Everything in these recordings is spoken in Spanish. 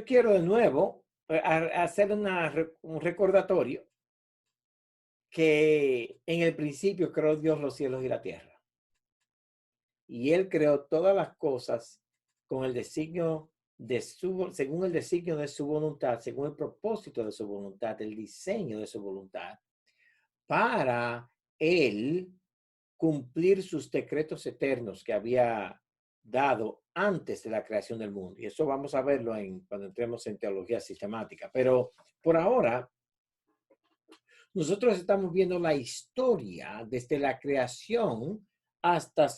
quiero de nuevo hacer un recordatorio que en el principio creó Dios los cielos y la tierra. Y Él creó todas las cosas con el designio según el designio de su voluntad, según el propósito de su voluntad, el diseño de su voluntad, para Él cumplir sus decretos eternos que había dado antes de la creación del mundo. Y eso vamos a verlo cuando entremos en teología sistemática. Pero por ahora, nosotros estamos viendo la historia desde la creación hasta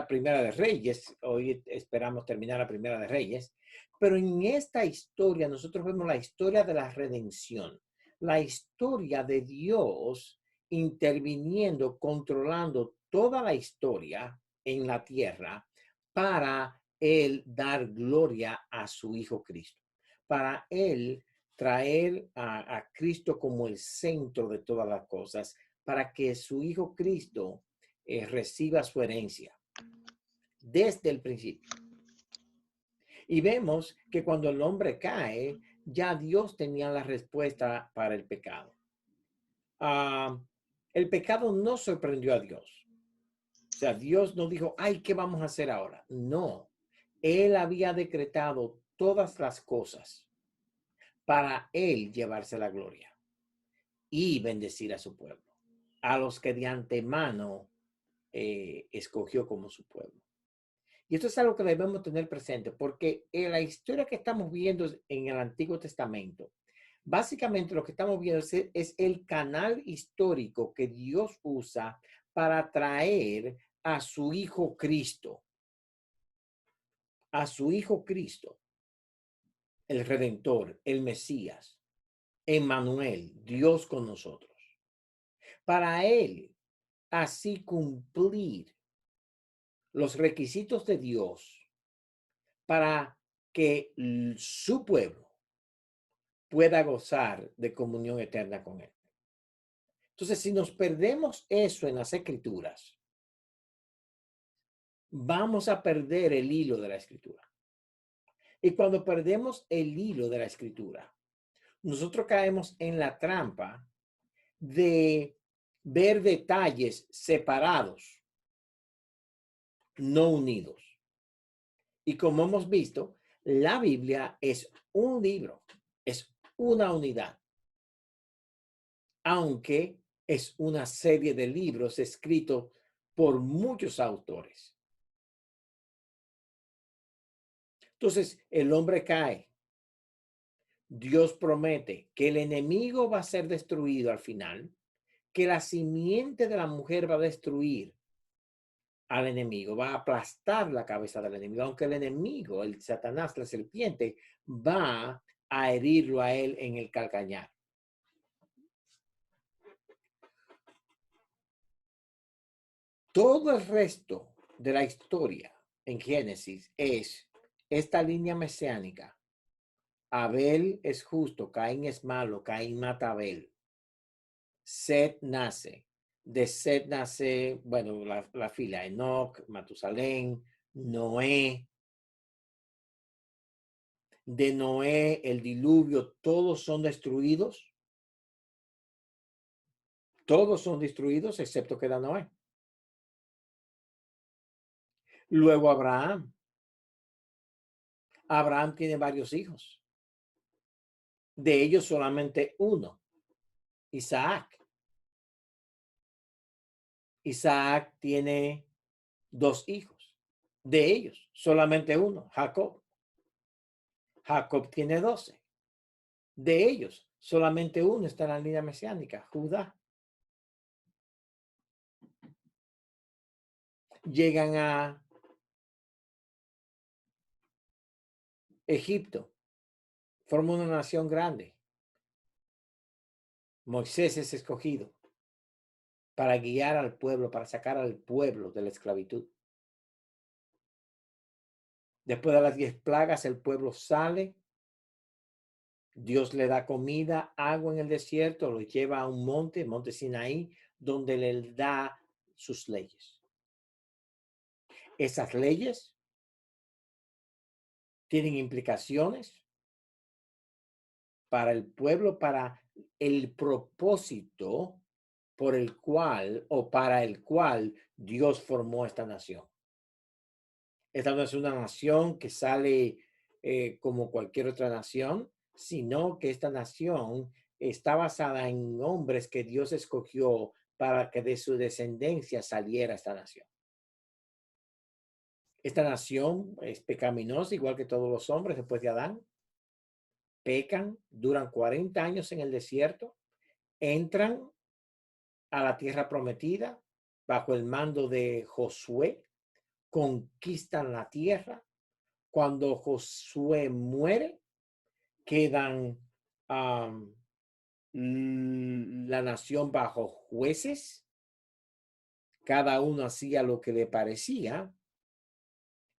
primera de Reyes. Hoy esperamos terminar la primera de Reyes. Pero en esta historia nosotros vemos la historia de la redención, la historia de Dios interviniendo, controlando toda la historia en la tierra para Él dar gloria a su Hijo Cristo, para Él traer a Cristo como el centro de todas las cosas, para que su Hijo Cristo reciba su herencia desde el principio. Y vemos que cuando el hombre cae, ya Dios tenía la respuesta para el pecado. El pecado no sorprendió a Dios. O sea, Dios no dijo, ay, ¿qué vamos a hacer ahora? No, Él había decretado todas las cosas para Él llevarse la gloria y bendecir a su pueblo, a los que de antemano escogió como su pueblo. Y esto es algo que debemos tener presente, porque en la historia que estamos viendo en el Antiguo Testamento, básicamente lo que estamos viendo es el canal histórico que Dios usa para traer a su Hijo Cristo, el Redentor, el Mesías, Emmanuel, Dios con nosotros. Para Él, así cumplir los requisitos de Dios para que su pueblo pueda gozar de comunión eterna con Él. Entonces, si nos perdemos eso en las Escrituras, vamos a perder el hilo de la Escritura. Y cuando perdemos el hilo de la Escritura, nosotros caemos en la trampa de ver detalles separados, no unidos. Y como hemos visto, la Biblia es un libro, es una unidad, aunque es una serie de libros escritos por muchos autores. Entonces, el hombre cae. Dios promete que el enemigo va a ser destruido al final, que la simiente de la mujer va a destruir al enemigo, va a aplastar la cabeza del enemigo, aunque el enemigo, el Satanás, la serpiente, va a herirlo a él en el calcañar. Todo el resto de la historia en Génesis es esta línea mesiánica. Abel es justo, Caín es malo, Caín mata a Abel. Set nace. De Set nace, bueno, la fila, Enoc, Matusalén, Noé. De Noé, el diluvio, todos son destruidos. Todos son destruidos excepto queda Noé. Luego Abraham. Abraham tiene varios hijos. De ellos solamente uno, Isaac. Isaac tiene 2 hijos. De ellos, solamente uno, Jacob. Jacob tiene 12. De ellos, solamente uno está en la línea mesiánica, Judá. Llegan a Egipto. Forman una nación grande. Moisés es escogido para guiar al pueblo, para sacar al pueblo de la esclavitud. Después de las 10 plagas, el pueblo sale. Dios le da comida, agua en el desierto, lo lleva a un monte, monte Sinaí, donde le da sus leyes. Esas leyes tienen implicaciones para el pueblo, para el propósito por el cual o para el cual Dios formó esta nación. Esta no es una nación que sale como cualquier otra nación, sino que esta nación está basada en hombres que Dios escogió para que de su descendencia saliera esta nación. Esta nación es pecaminosa, igual que todos los hombres después de Adán. Pecan, duran 40 años en el desierto, entran a la tierra prometida bajo el mando de Josué, conquistan la tierra. Cuando Josué muere, quedan la nación bajo jueces. Cada uno hacía lo que le parecía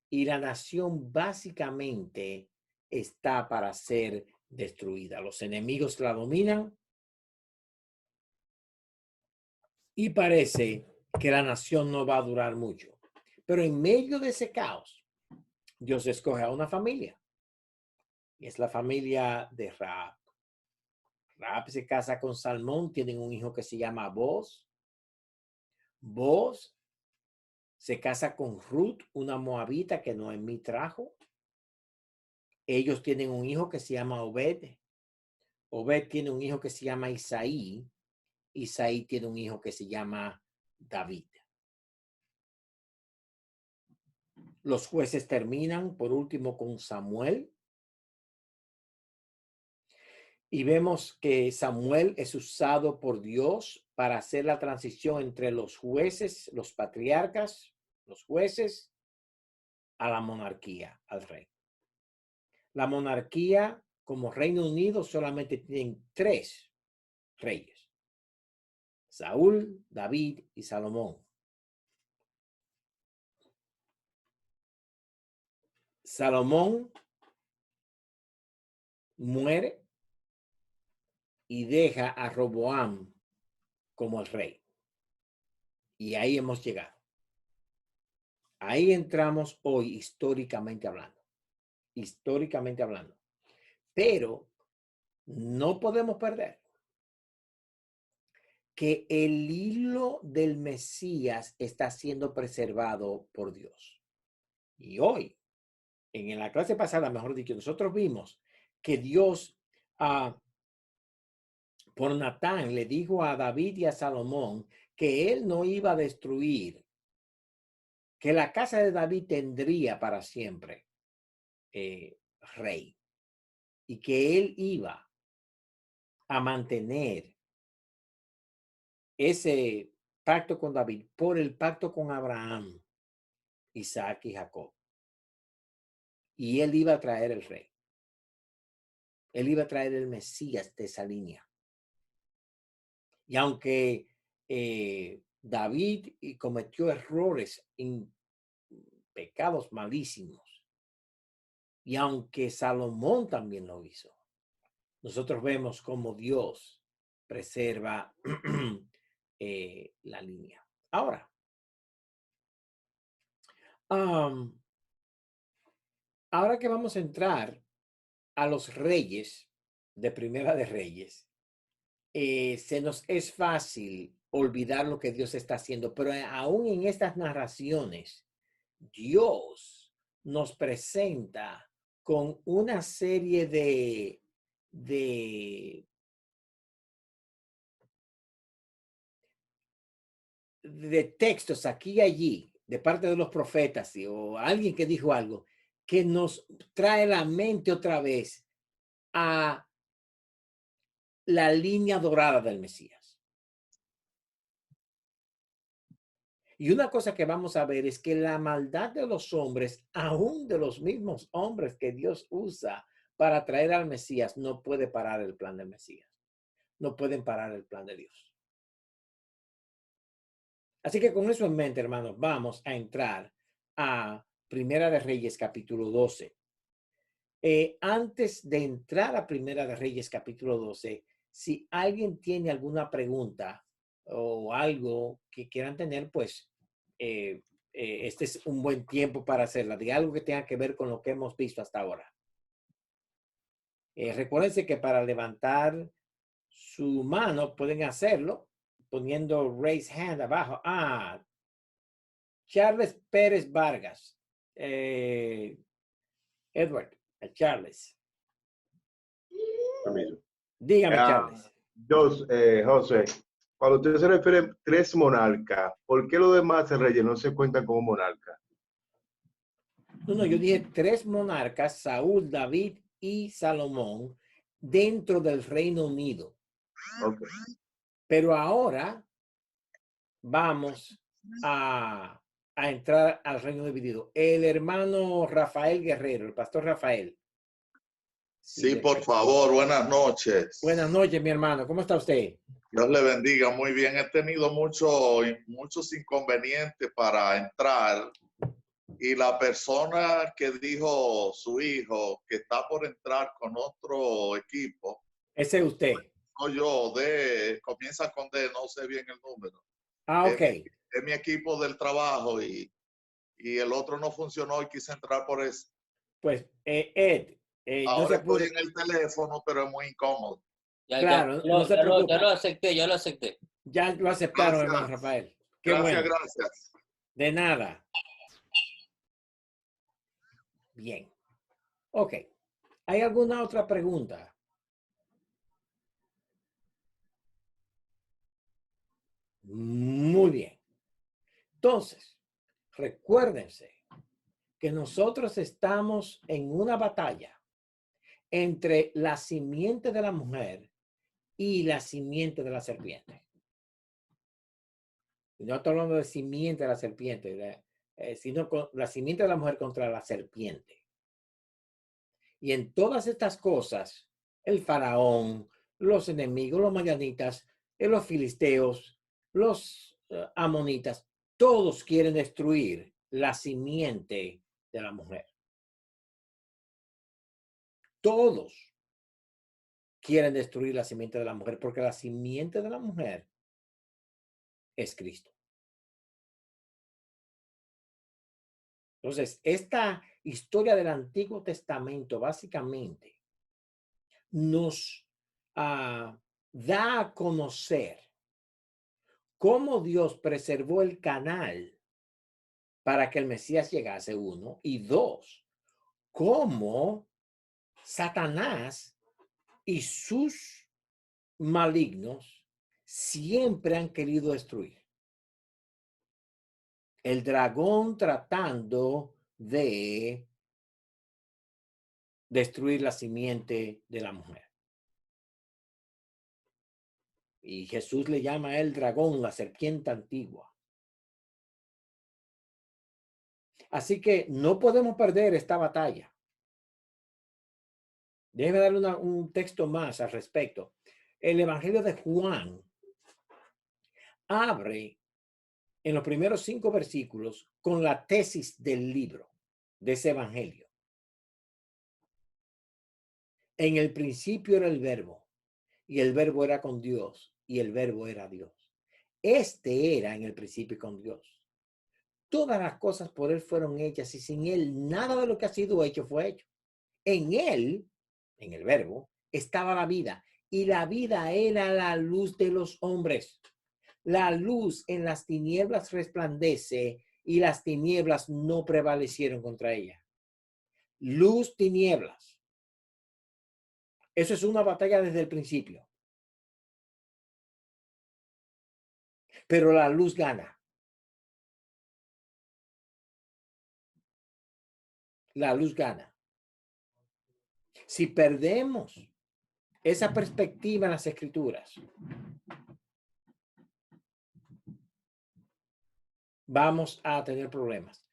y la nación básicamente está para ser destruida. Los enemigos la dominan y parece que la nación no va a durar mucho. Pero en medio de ese caos, Dios escoge a una familia. Y es la familia de Rahab. Rahab se casa con Salmón, tienen un hijo que se llama Boaz. Boaz se casa con Ruth, una moabita que Noemí trajo. Ellos tienen un hijo que se llama Obed. Obed tiene un hijo que se llama Isaí. Isaí tiene un hijo que se llama David. Los jueces terminan, por último, con Samuel. Y vemos que Samuel es usado por Dios para hacer la transición entre los jueces, los patriarcas, los jueces, a la monarquía, al rey. La monarquía, como Reino Unido, solamente tienen 3 reyes: Saúl, David y Salomón. Salomón muere y deja a Roboam como el rey. Y ahí hemos llegado. Ahí entramos hoy históricamente hablando. Históricamente hablando. Pero no podemos perder que el hilo del Mesías está siendo preservado por Dios. Y hoy, en la clase pasada, mejor dicho, nosotros vimos que Dios, por Natán, le dijo a David y a Salomón que él no iba a destruir, que la casa de David tendría para siempre rey, y que él iba a mantener ese pacto con David por el pacto con Abraham, Isaac y Jacob. Y él iba a traer el rey. Él iba a traer el Mesías de esa línea. Y aunque David cometió errores, pecados malísimos, y aunque Salomón también lo hizo, nosotros vemos cómo Dios preserva la línea. Ahora, ahora que vamos a entrar a los reyes de Primera de Reyes, se nos es fácil olvidar lo que Dios está haciendo, pero aún en estas narraciones, Dios nos presenta con una serie de textos aquí y allí de parte de los profetas o alguien que dijo algo que nos trae la mente otra vez a la línea dorada del Mesías. Y una cosa que vamos a ver es que la maldad de los hombres, aún de los mismos hombres que Dios usa para traer al Mesías, no puede parar el plan del Mesías. No pueden parar el plan de Dios. Así que con eso en mente, hermanos, vamos a entrar a Primera de Reyes, capítulo 12. Antes de entrar a Primera de Reyes, capítulo 12, si alguien tiene alguna pregunta o algo que quieran tener, pues este es un buen tiempo para hacerla, de algo que tenga que ver con lo que hemos visto hasta ahora. Recuérdense que para levantar su mano pueden hacerlo poniendo raise hand abajo. Charles Pérez Vargas. Edward, Charles. Permiso. Dígame, Charles. José, cuando usted se refiere a 3 monarcas, ¿por qué los demás reyes no se cuentan como monarcas? No, yo dije 3 monarcas, Saúl, David y Salomón, dentro del Reino Unido. Okay. Pero ahora vamos a entrar al Reino Dividido. El hermano Rafael Guerrero, el pastor Rafael. Sí, por favor, buenas noches. Buenas noches, mi hermano. ¿Cómo está usted? Dios le bendiga. Muy bien. He tenido muchos inconvenientes para entrar y la persona que dijo su hijo que está por entrar con otro equipo. Ese es usted. Soy yo, comienza con D, no sé bien el número. Ok. Es mi equipo del trabajo y el otro no funcionó y quise entrar por eso. Pues, Ed, ahora estoy en el teléfono, pero es muy incómodo. Claro, no se preocupe. Yo lo acepté. Ya lo aceptaron, Gracias. hermano Rafael. Qué Gracias, bueno. gracias. De nada. Bien. Ok. ¿Hay alguna otra pregunta? Muy bien. Entonces, recuérdense que nosotros estamos en una batalla entre la simiente de la mujer y la simiente de la serpiente. No estoy hablando de simiente de la serpiente, sino con la simiente de la mujer contra la serpiente. Y en todas estas cosas, el faraón, los enemigos, los madianitas, los filisteos, los amonitas, todos quieren destruir la simiente de la mujer. Todos quieren destruir la simiente de la mujer porque la simiente de la mujer es Cristo. Entonces, esta historia del Antiguo Testamento básicamente nos da a conocer cómo Dios preservó el canal para que el Mesías llegase, 1, y 2, cómo Satanás y sus malignos siempre han querido destruir. El dragón tratando de destruir la simiente de la mujer. Y Jesús le llama a él dragón, la serpiente antigua. Así que no podemos perder esta batalla. Déjeme darle un texto más al respecto. El Evangelio de Juan abre en los primeros 5 versículos con la tesis del libro, de ese Evangelio. En el principio era el verbo, y el verbo era con Dios, y el verbo era Dios. Este era en el principio con Dios. Todas las cosas por él fueron hechas, y sin él nada de lo que ha sido hecho fue hecho. En él, en el verbo, estaba la vida, y la vida era la luz de los hombres. La luz en las tinieblas resplandece, y las tinieblas no prevalecieron contra ella. Luz, tinieblas. Eso es una batalla desde el principio. Pero la luz gana. La luz gana. Si perdemos esa perspectiva en las Escrituras, vamos a tener problemas.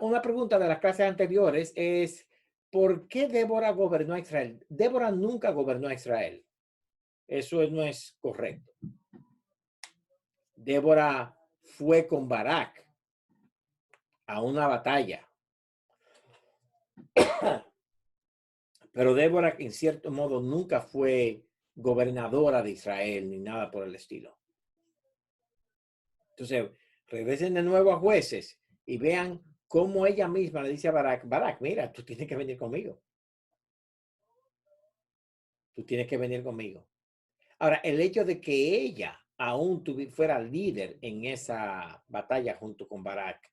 Una pregunta de las clases anteriores es, ¿por qué Débora gobernó a Israel? Débora nunca gobernó a Israel. Eso no es correcto. Débora fue con Barak a una batalla. Pero Débora, en cierto modo, nunca fue gobernadora de Israel ni nada por el estilo. Entonces, regresen de nuevo a Jueces y vean cómo ella misma le dice a Barak, mira, tú tienes que venir conmigo. Tú tienes que venir conmigo. Ahora, el hecho de que ella aún fuera líder en esa batalla junto con Barak,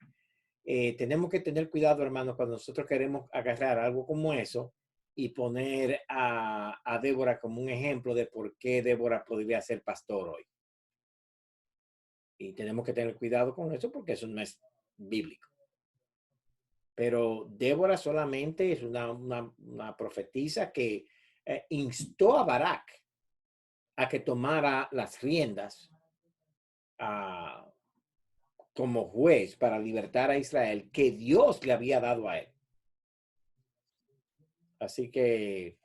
tenemos que tener cuidado, hermanos, cuando nosotros queremos agarrar algo como eso y poner a Débora como un ejemplo de por qué Débora podría ser pastor hoy. Y tenemos que tener cuidado con eso porque eso no es bíblico. Pero Débora solamente es una profetisa que instó a Barak a que tomara las riendas como juez para libertar a Israel que Dios le había dado a él. Así que,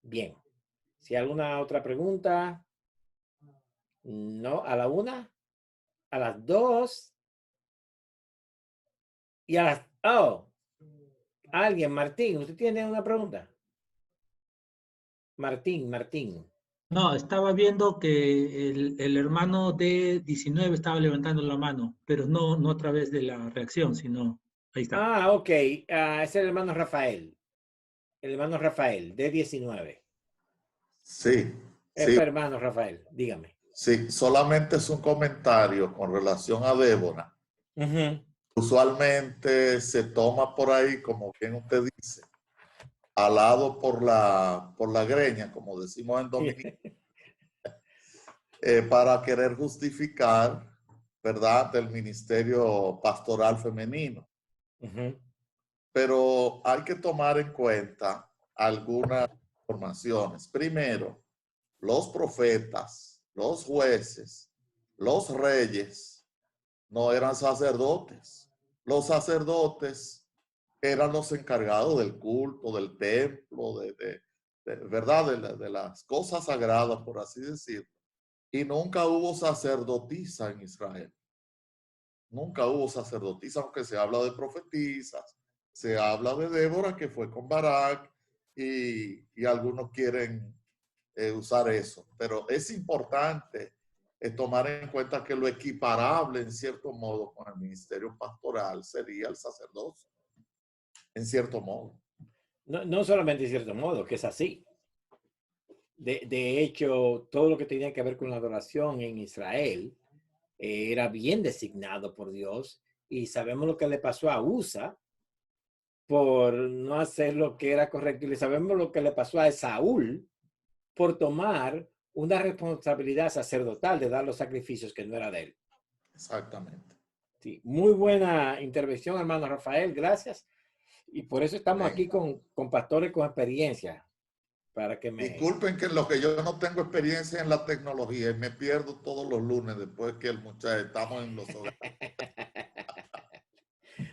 bien. Si hay alguna otra pregunta, no, a la 1, a las 2 y a las... Oh, alguien, Martín, ¿usted tiene una pregunta? Martín. No, estaba viendo que el hermano de 19 estaba levantando la mano, pero no a través de la reacción, sino ahí está. Ok. Es el hermano Rafael. El hermano Rafael, de 19. Sí, sí, Hermano Rafael, dígame. sí, solamente es un comentario con relación a Débora. Usualmente se toma por ahí, como quien usted dice, alado por la greña, como decimos en Dominicana, para querer justificar, ¿verdad?, el ministerio pastoral femenino. Pero hay que tomar en cuenta algunas informaciones. Primero, los profetas, los jueces, los reyes no eran sacerdotes. Los sacerdotes eran los encargados del culto, del templo, ¿verdad? De las cosas sagradas, por así decirlo. Y nunca hubo sacerdotisa en Israel. Nunca hubo sacerdotisa, aunque se habla de profetisas, se habla de Débora que fue con Barak y algunos quieren usar eso. Pero es importante tomar en cuenta que lo equiparable en cierto modo con el ministerio pastoral sería el sacerdocio, en cierto modo. No solamente en cierto modo, que es así. De hecho, todo lo que tenía que ver con la adoración en Israel era bien designado por Dios, y sabemos lo que le pasó a Usa por no hacer lo que era correcto, y sabemos lo que le pasó a Saúl por tomar una responsabilidad sacerdotal de dar los sacrificios que no era de él. Exactamente. Sí, muy buena intervención, hermano Rafael, gracias. Y por eso estamos aquí con pastores con experiencia. Para que me... Disculpen que lo que yo no tengo experiencia en la tecnología y me pierdo todos los lunes después que el muchacho estamos en los hogares.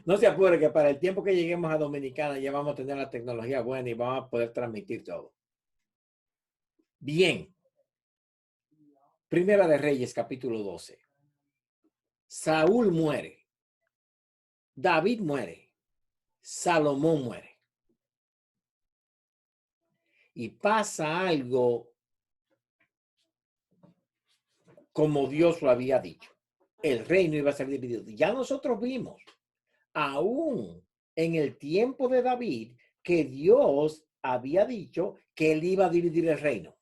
No se apure, que para el tiempo que lleguemos a Dominicana ya vamos a tener la tecnología buena y vamos a poder transmitir todo. Bien. Primera de Reyes, capítulo 12. Saúl muere. David muere. Salomón muere. Y pasa algo como Dios lo había dicho. El reino iba a ser dividido. Ya nosotros vimos, aún en el tiempo de David, que Dios había dicho que él iba a dividir el reino.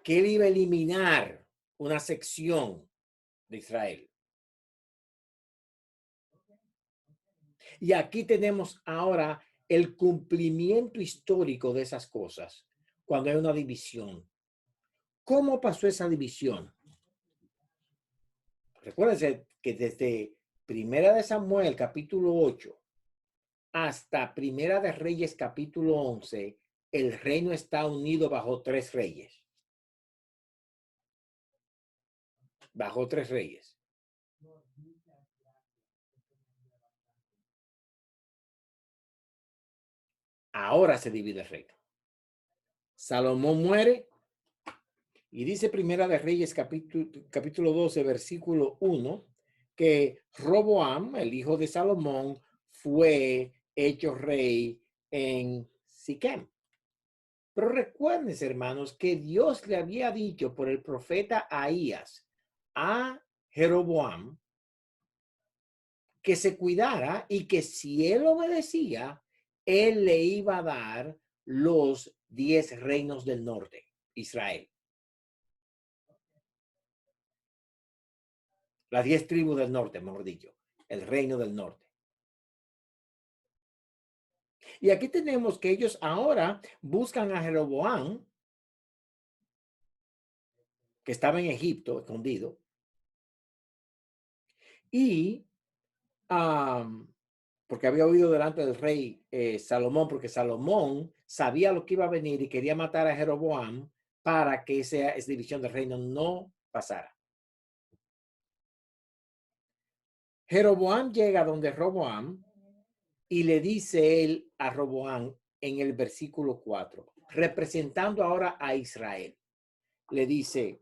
Que él iba a eliminar una sección de Israel. Y aquí tenemos ahora el cumplimiento histórico de esas cosas, cuando hay una división. ¿Cómo pasó esa división? Recuérdense que desde Primera de Samuel, capítulo 8, hasta Primera de Reyes, capítulo 11, el reino está unido bajo 3 reyes. Bajo 3 reyes. Ahora se divide el reino. Salomón muere y dice Primera de Reyes capítulo 12, versículo 1, que Roboam, el hijo de Salomón, fue hecho rey en Siquem. Pero recuerden, hermanos, que Dios le había dicho por el profeta Ahías a Jeroboam que se cuidara y que si él obedecía, él le iba a dar los 10 reinos del norte, Israel. Las 10 tribus del norte, mejor dicho, el reino del norte. Y aquí tenemos que ellos ahora buscan a Jeroboam, que estaba en Egipto, escondido, y porque había oído delante del rey Salomón, porque Salomón sabía lo que iba a venir y quería matar a Jeroboam para que esa división del reino no pasara. Jeroboam llega donde Roboam y le dice él a Roboam en el versículo 4, representando ahora a Israel, le dice,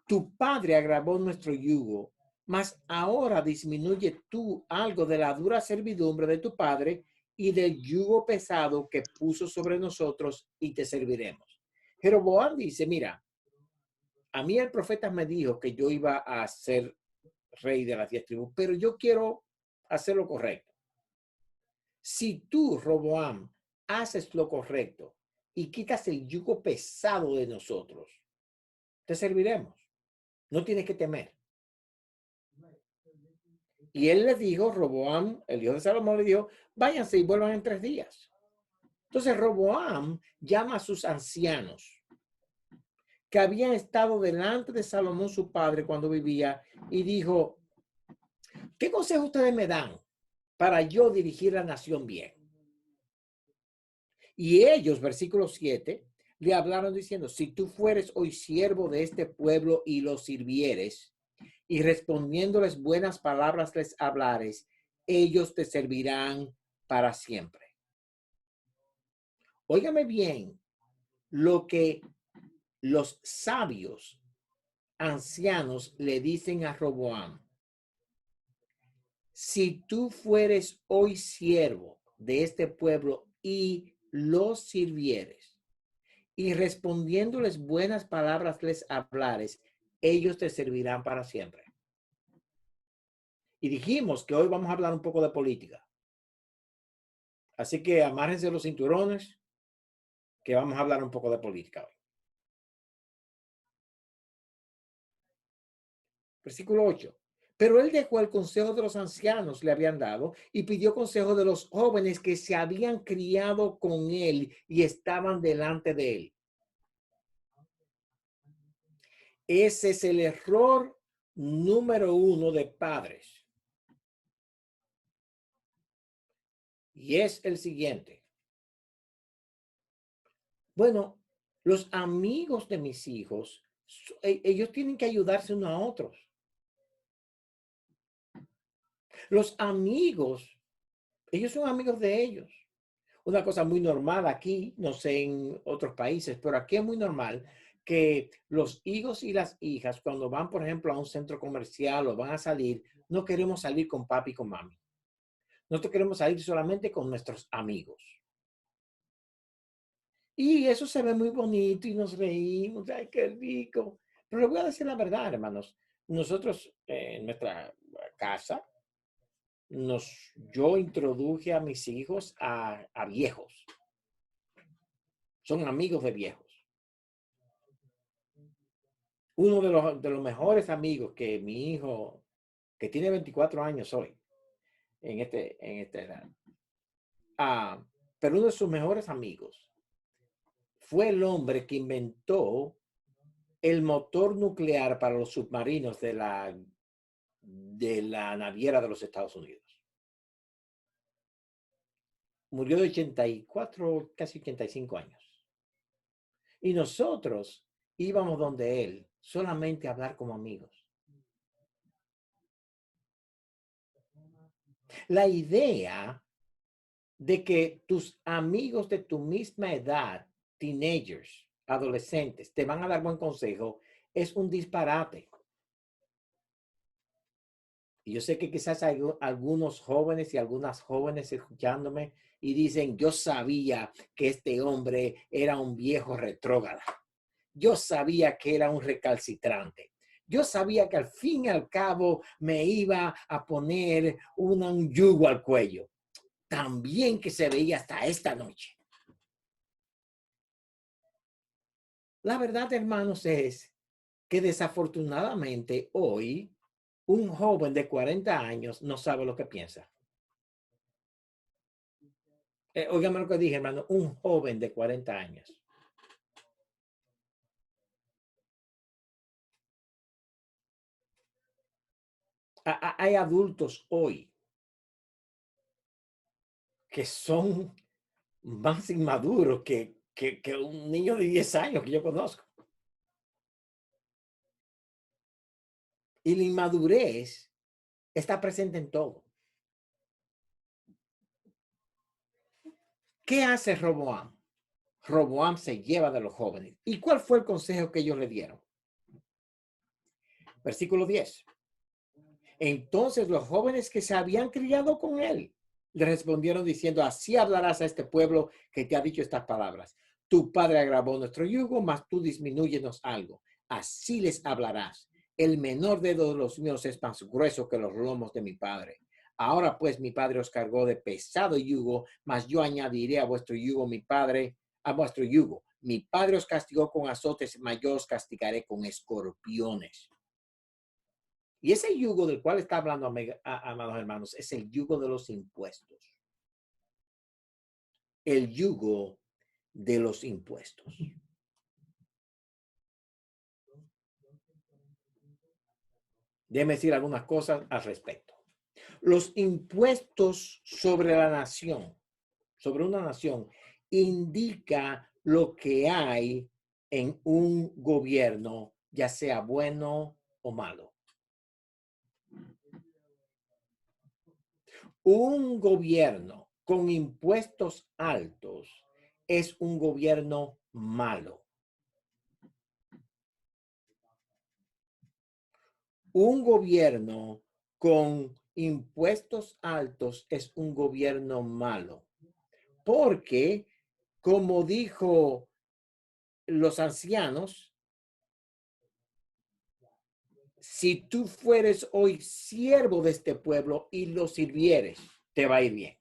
tu padre agravó nuestro yugo, mas ahora disminuye tú algo de la dura servidumbre de tu padre y del yugo pesado que puso sobre nosotros y te serviremos. Jeroboam dice, mira, a mí el profeta me dijo que yo iba a ser rey de las 10 tribus, pero yo quiero hacer lo correcto. Si tú, Roboam, haces lo correcto y quitas el yugo pesado de nosotros, te serviremos. No tienes que temer. Y él le dijo, Roboam, el hijo de Salomón, le dijo, váyanse y vuelvan en 3 días. Entonces Roboam llama a sus ancianos que habían estado delante de Salomón, su padre, cuando vivía, y dijo, ¿qué consejo ustedes me dan para yo dirigir la nación bien? Y ellos, versículo 7, le hablaron diciendo, si tú fueres hoy siervo de este pueblo y los sirvieres, y respondiéndoles buenas palabras les hablares, ellos te servirán para siempre. Óigame bien lo que los sabios ancianos le dicen a Roboam. Si tú fueres hoy siervo de este pueblo y los sirvieres, y respondiéndoles buenas palabras les hablares, ellos te servirán para siempre. Y dijimos que hoy vamos a hablar un poco de política. Así que amárrense los cinturones, que vamos a hablar un poco de política hoy. Versículo 8. Pero él dejó el consejo de los ancianos le habían dado y pidió consejo de los jóvenes que se habían criado con él y estaban delante de él. Ese es el error número 1 de padres. Y es el siguiente. Bueno, los amigos de mis hijos, ellos tienen que ayudarse unos a otros. Los amigos, ellos son amigos de ellos. Una cosa muy normal aquí, no sé en otros países, pero aquí es muy normal que los hijos y las hijas, cuando van, por ejemplo, a un centro comercial o van a salir, no queremos salir con papi y con mami. Nosotros queremos salir solamente con nuestros amigos. Y eso se ve muy bonito y nos reímos. ¡Ay, qué rico! Pero les voy a decir la verdad, hermanos. Nosotros en nuestra casa, yo introduje a mis hijos a viejos. Son amigos de viejos. Uno de los mejores amigos que mi hijo, que tiene 24 años hoy, en esta edad, pero uno de sus mejores amigos fue el hombre que inventó el motor nuclear para los submarinos de la naviera de los Estados Unidos. Murió de 84, casi 85 años. Y nosotros íbamos donde él solamente a hablar como amigos. La idea de que tus amigos de tu misma edad, teenagers, adolescentes, te van a dar buen consejo, es un disparate. Y yo sé que quizás hay algunos jóvenes y algunas jóvenes escuchándome y dicen, yo sabía que este hombre era un viejo retrógrado. Yo sabía que era un recalcitrante. Yo sabía que al fin y al cabo me iba a poner un yugo al cuello. tan bien que se veía hasta esta noche. La verdad, hermanos, es que desafortunadamente hoy un joven de 40 años no sabe lo que piensa. Óigame lo que dije, hermano, un joven de 40 años. Hay adultos hoy que son más inmaduros que un niño de 10 años que yo conozco. Y la inmadurez está presente en todo. ¿Qué hace Roboam? Roboam se lleva de los jóvenes. ¿Y cuál fue el consejo que ellos le dieron? Versículo 10. Entonces los jóvenes que se habían criado con él le respondieron diciendo, así hablarás a este pueblo que te ha dicho estas palabras. Tu padre agravó nuestro yugo, mas tú disminúyenos algo. Así les hablarás. El menor dedo de los míos es más grueso que los lomos de mi padre. Ahora pues mi padre os cargó de pesado yugo, mas yo añadiré a vuestro yugo mi padre, a vuestro yugo. Mi padre os castigó con azotes, mas yo os castigaré con escorpiones. Y ese yugo del cual está hablando, amados hermanos, es el yugo de los impuestos. El yugo de los impuestos. Déjeme decir algunas cosas al respecto. Los impuestos sobre la nación, sobre una nación, indica lo que hay en un gobierno, ya sea bueno o malo. Un gobierno con impuestos altos es un gobierno malo. Un gobierno con impuestos altos es un gobierno malo. Porque, como dijo los ancianos, si tú fueres hoy siervo de este pueblo y lo sirvieres, te va a ir bien.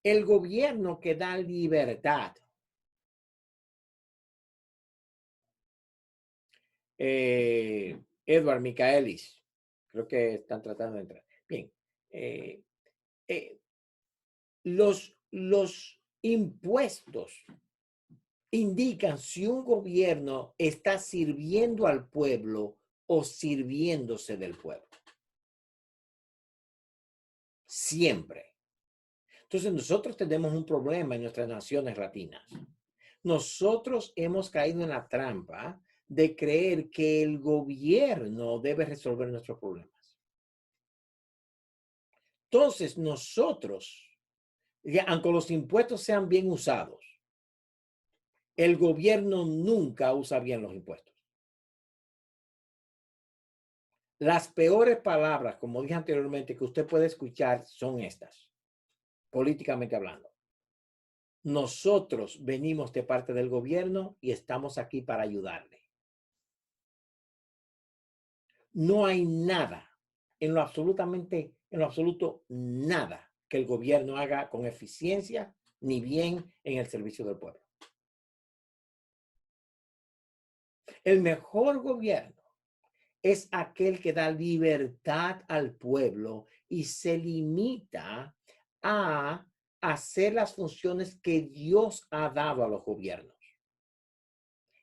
El gobierno que da libertad. Edward Michaelis, creo que están tratando de entrar. Bien. Los impuestos indican si un gobierno está sirviendo al pueblo o sirviéndose del pueblo. Siempre. Entonces nosotros tenemos un problema en nuestras naciones latinas. Nosotros hemos caído en la trampa de creer que el gobierno debe resolver nuestros problemas. Entonces nosotros, aunque los impuestos sean bien usados, el gobierno nunca usa bien los impuestos. Las peores palabras, como dije anteriormente, que usted puede escuchar son estas, políticamente hablando. Nosotros venimos de parte del gobierno y estamos aquí para ayudarle. No hay nada, en lo absoluto nada que el gobierno haga con eficiencia ni bien en el servicio del pueblo. El mejor gobierno es aquel que da libertad al pueblo y se limita a hacer las funciones que Dios ha dado a los gobiernos.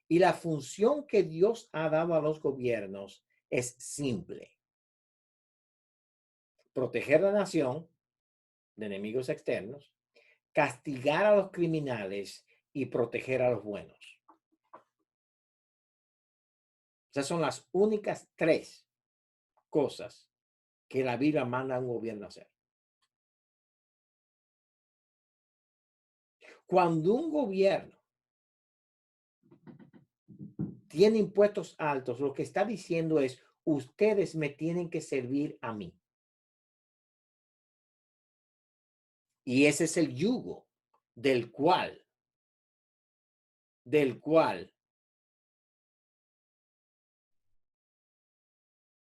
Y la función que Dios ha dado a los gobiernos es simple. Proteger la nación de enemigos externos, castigar a los criminales y proteger a los buenos. Esas son las únicas tres cosas que la Biblia manda a un gobierno a hacer. Cuando un gobierno tiene impuestos altos, lo que está diciendo es, ustedes me tienen que servir a mí. Y ese es el yugo del cual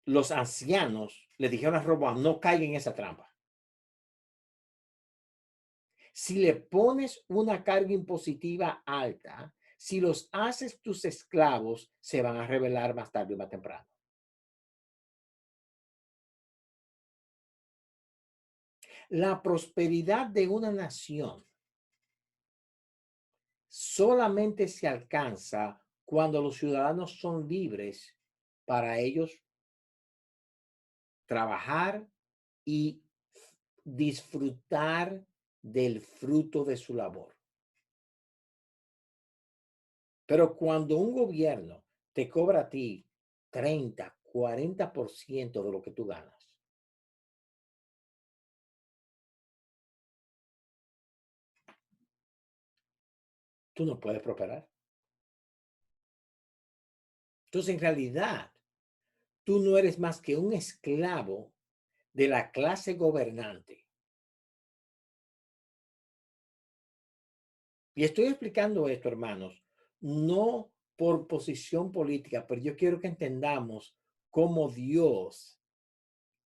los ancianos le dijeron a Roboam, no caigan en esa trampa. Si le pones una carga impositiva alta, si los haces tus esclavos, se van a rebelar más tarde o más temprano. La prosperidad de una nación solamente se alcanza cuando los ciudadanos son libres para ellos trabajar y disfrutar del fruto de su labor. Pero cuando un gobierno te cobra a ti 30, 40% de lo que tú ganas, tú no puedes prosperar. Entonces, en realidad, tú no eres más que un esclavo de la clase gobernante. Y estoy explicando esto, hermanos, no por posición política, pero yo quiero que entendamos cómo Dios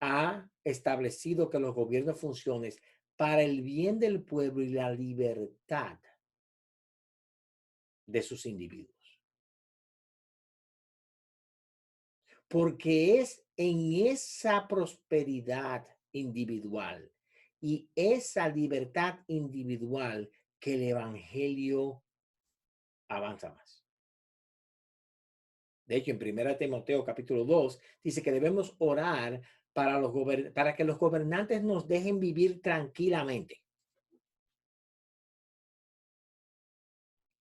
ha establecido que los gobiernos funcionen para el bien del pueblo y la libertad de sus individuos. Porque es en esa prosperidad individual y esa libertad individual que el evangelio avanza más. De hecho, en 1 Timoteo capítulo 2 dice que debemos orar para que los gobernantes nos dejen vivir tranquilamente.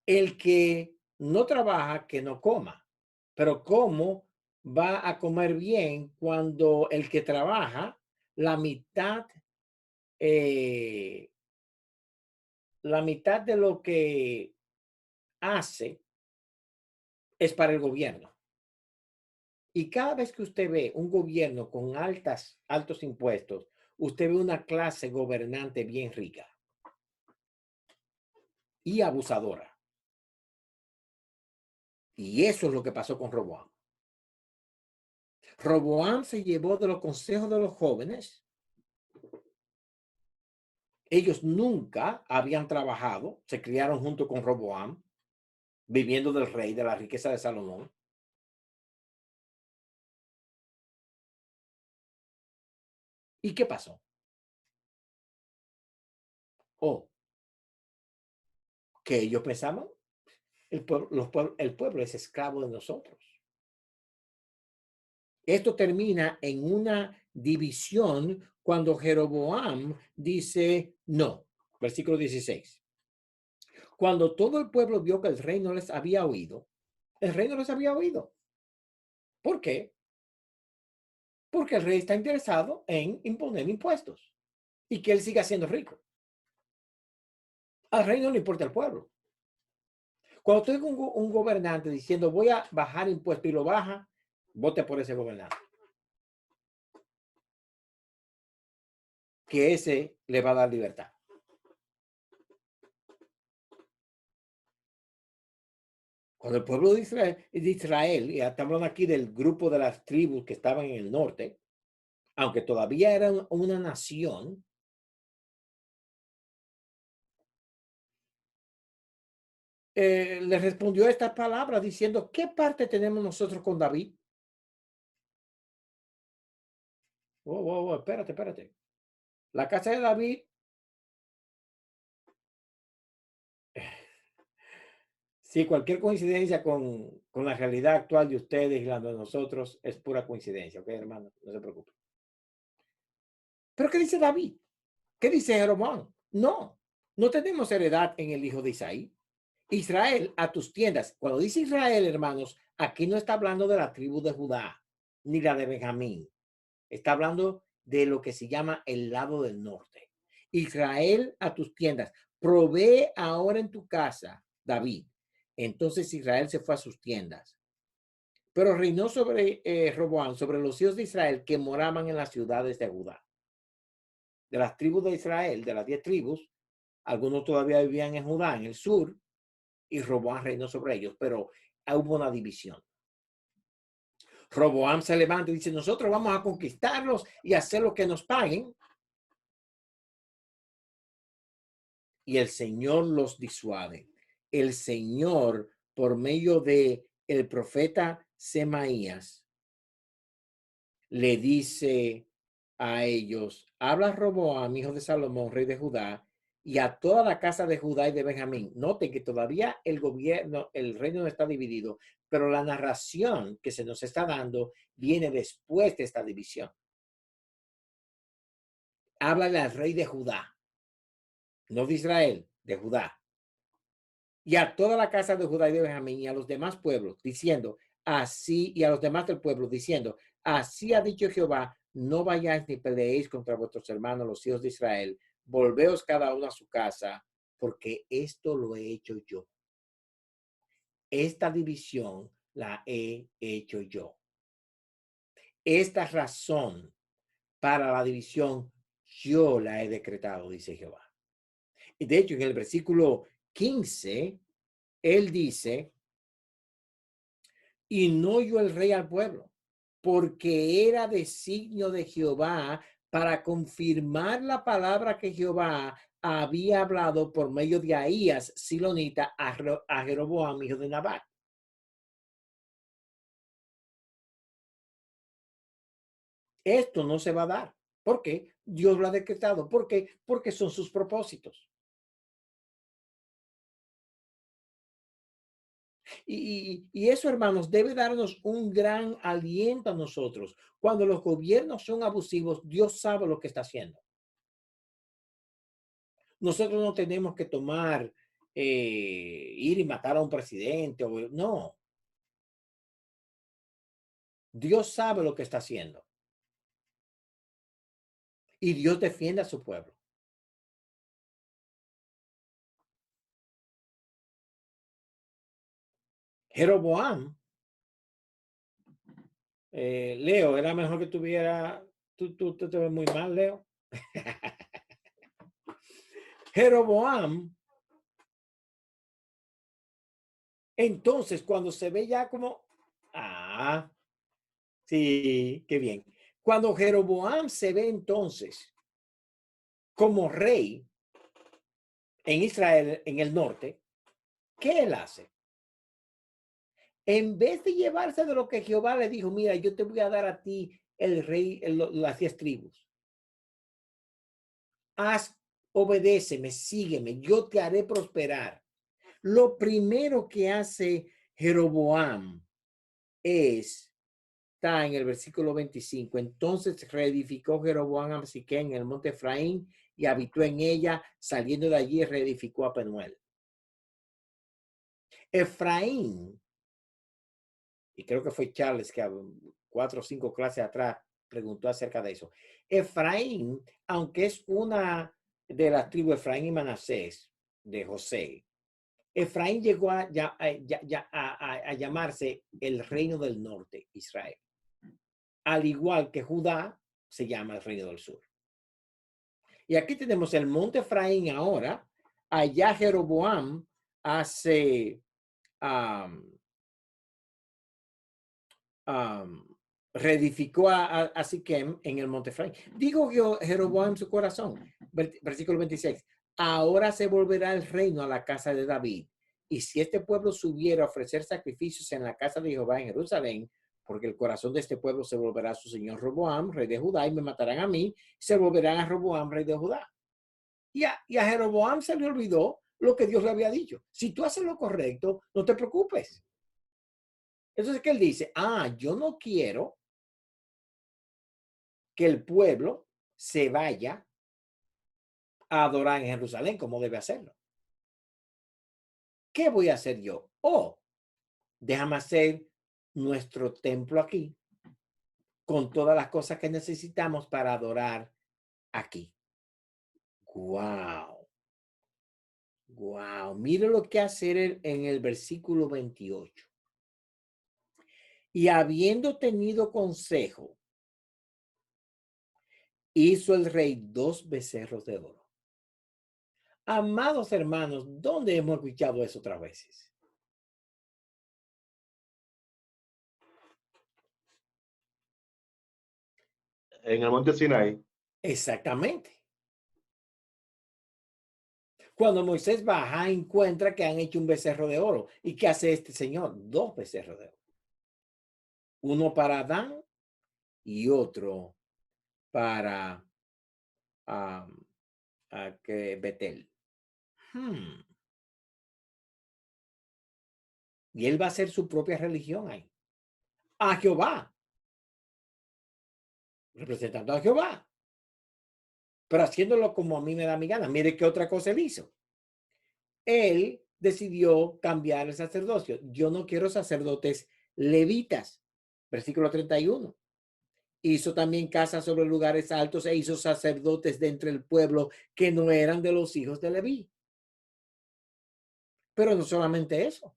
El que no trabaja, que no coma. Pero ¿cómo va a comer bien cuando el que trabaja, la mitad de lo que hace es para el gobierno? Y cada vez que usted ve un gobierno con altos impuestos, usted ve una clase gobernante bien rica y abusadora. Y eso es lo que pasó con Roboam. Roboam se llevó de los consejos de los jóvenes. Ellos nunca habían trabajado, se criaron junto con Roboam, viviendo del rey, de la riqueza de Salomón. ¿Y qué pasó? Oh, que ellos pensaban, el pueblo es esclavo de nosotros. Esto termina en una división cuando Jeroboam dice no. Versículo 16. Cuando todo el pueblo vio que el rey no les había oído, el rey no les había oído. ¿Por qué? Porque el rey está interesado en imponer impuestos y que él siga siendo rico. Al rey no le importa el pueblo. Cuando tengo un gobernante diciendo voy a bajar impuestos y lo baja, vote por ese gobernante. Que ese le va a dar libertad. Cuando el pueblo de Israel, y estamos hablando aquí del grupo de las tribus que estaban en el norte, aunque todavía eran una nación, le respondió estas palabras diciendo, ¿qué parte tenemos nosotros con David? Espérate. La casa de David, sí, cualquier coincidencia con la realidad actual de ustedes y la de nosotros es pura coincidencia, ¿ok, hermano? No se preocupen. ¿Pero qué dice David? ¿Qué dice Jeroboam? No tenemos heredad en el hijo de Isaí. Israel, a tus tiendas. Cuando dice Israel, hermanos, aquí no está hablando de la tribu de Judá, ni la de Benjamín. Está hablando de lo que se llama el lado del norte. Israel, a tus tiendas. Provee ahora en tu casa, David. Entonces Israel se fue a sus tiendas. Pero reinó sobre Roboam, sobre los hijos de Israel que moraban en las ciudades de Judá. De las tribus de Israel, de las 10 tribus, algunos todavía vivían en Judá, en el sur, y Roboam reinó sobre ellos, pero hubo una división. Roboam se levanta y dice, nosotros vamos a conquistarlos y hacer lo que nos paguen. y el Señor los disuade. El Señor, por medio de el profeta Semaías, le dice a ellos: habla Roboam, hijo de Salomón, rey de Judá, y a toda la casa de Judá y de Benjamín. Noten que todavía el gobierno, el reino no está dividido, pero la narración que se nos está dando viene después de esta división. Háblale al rey de Judá, no de Israel, de Judá, y a toda la casa de Judá y de Benjamín y a los demás pueblos, diciendo así, y a los demás del pueblo, diciendo: así ha dicho Jehová, no vayáis ni peleéis contra vuestros hermanos, los hijos de Israel, volveos cada uno a su casa, porque esto lo he hecho yo. Esta división la he hecho yo. Esta razón para la división yo la he decretado, dice Jehová. Y de hecho, en el versículo 15, él dice: y no oyó el rey al pueblo, porque era designio de Jehová para confirmar la palabra que Jehová había hablado por medio de Ahías, silonita, a Jeroboam, hijo de Nabat. Esto no se va a dar. ¿Por qué? Dios lo ha decretado. ¿Por qué? Porque son sus propósitos. Y eso, hermanos, debe darnos un gran aliento a nosotros. Cuando los gobiernos son abusivos, Dios sabe lo que está haciendo. Nosotros no tenemos que tomar, ir y matar a un presidente. No. Dios sabe lo que está haciendo. Y Dios defiende a su pueblo. Jeroboam, Leo, era mejor que tuviera, tú te ves muy mal, Leo. Jeroboam, entonces, cuando se ve ya como, sí, qué bien. Cuando Jeroboam se ve entonces como rey en Israel, en el norte, ¿qué él hace? En vez de llevarse de lo que Jehová le dijo: mira, yo te voy a dar a ti el rey, las 10 tribus. Obedéceme, sígueme, yo te haré prosperar. Lo primero que hace Jeroboam está en el versículo 25. Entonces reedificó Jeroboam a Siquem en el monte Efraín y habitó en ella. Saliendo de allí, reedificó a Penuel. Efraín, y creo que fue Charles que 4 o 5 clases atrás preguntó acerca de eso. Efraín, aunque es una de las tribus Efraín y Manasés de José, Efraín llegó a llamarse el reino del norte, Israel. Al igual que Judá se llama el reino del sur. Y aquí tenemos el monte Efraín ahora. Allá Jeroboam hace reedificó a Siquem en el monte Efraín. Digo Jeroboam en su corazón, versículo 26, ahora se volverá el reino a la casa de David. Y si este pueblo subiera a ofrecer sacrificios en la casa de Jehová en Jerusalén, porque el corazón de este pueblo se volverá a su señor Roboam, rey de Judá, y me matarán a mí, se volverán a Roboam, rey de Judá. Y a Jeroboam se le olvidó lo que Dios le había dicho. Si tú haces lo correcto, no te preocupes. Entonces, ¿qué él dice? Yo no quiero que el pueblo se vaya a adorar en Jerusalén como debe hacerlo. ¿Qué voy a hacer yo? Déjame hacer nuestro templo aquí con todas las cosas que necesitamos para adorar aquí. Wow. Mire lo que hace en el versículo 28. Y habiendo tenido consejo, hizo el rey 2 becerros de oro. Amados hermanos, ¿dónde hemos escuchado eso otras veces? En el monte Sinai. Exactamente. Cuando Moisés baja, encuentra que han hecho un becerro de oro. ¿Y qué hace este señor? 2 becerros de oro. Uno para Adán y otro para Betel. Y él va a hacer su propia religión ahí. A Jehová. Representando a Jehová. Pero haciéndolo como a mí me da mi gana. Mire qué otra cosa él hizo. Él decidió cambiar el sacerdocio. Yo no quiero sacerdotes levitas. Versículo 31. Hizo también casas sobre lugares altos e hizo sacerdotes de entre el pueblo que no eran de los hijos de Leví. Pero no solamente eso.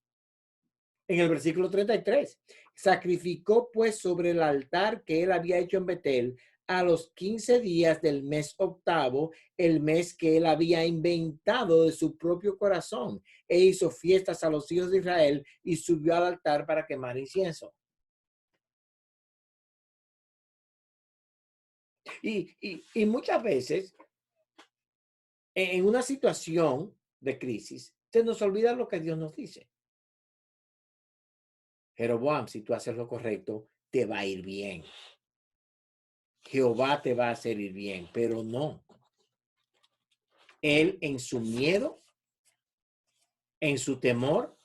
En el versículo 33, sacrificó pues sobre el altar que él había hecho en Betel a los 15 días del mes octavo, el mes que él había inventado de su propio corazón, e hizo fiestas a los hijos de Israel y subió al altar para quemar incienso. Y muchas veces, en una situación de crisis, se nos olvida lo que Dios nos dice. Jeroboam, si tú haces lo correcto, te va a ir bien. Jehová te va a hacer ir bien, pero no. Él en su miedo, en su temor,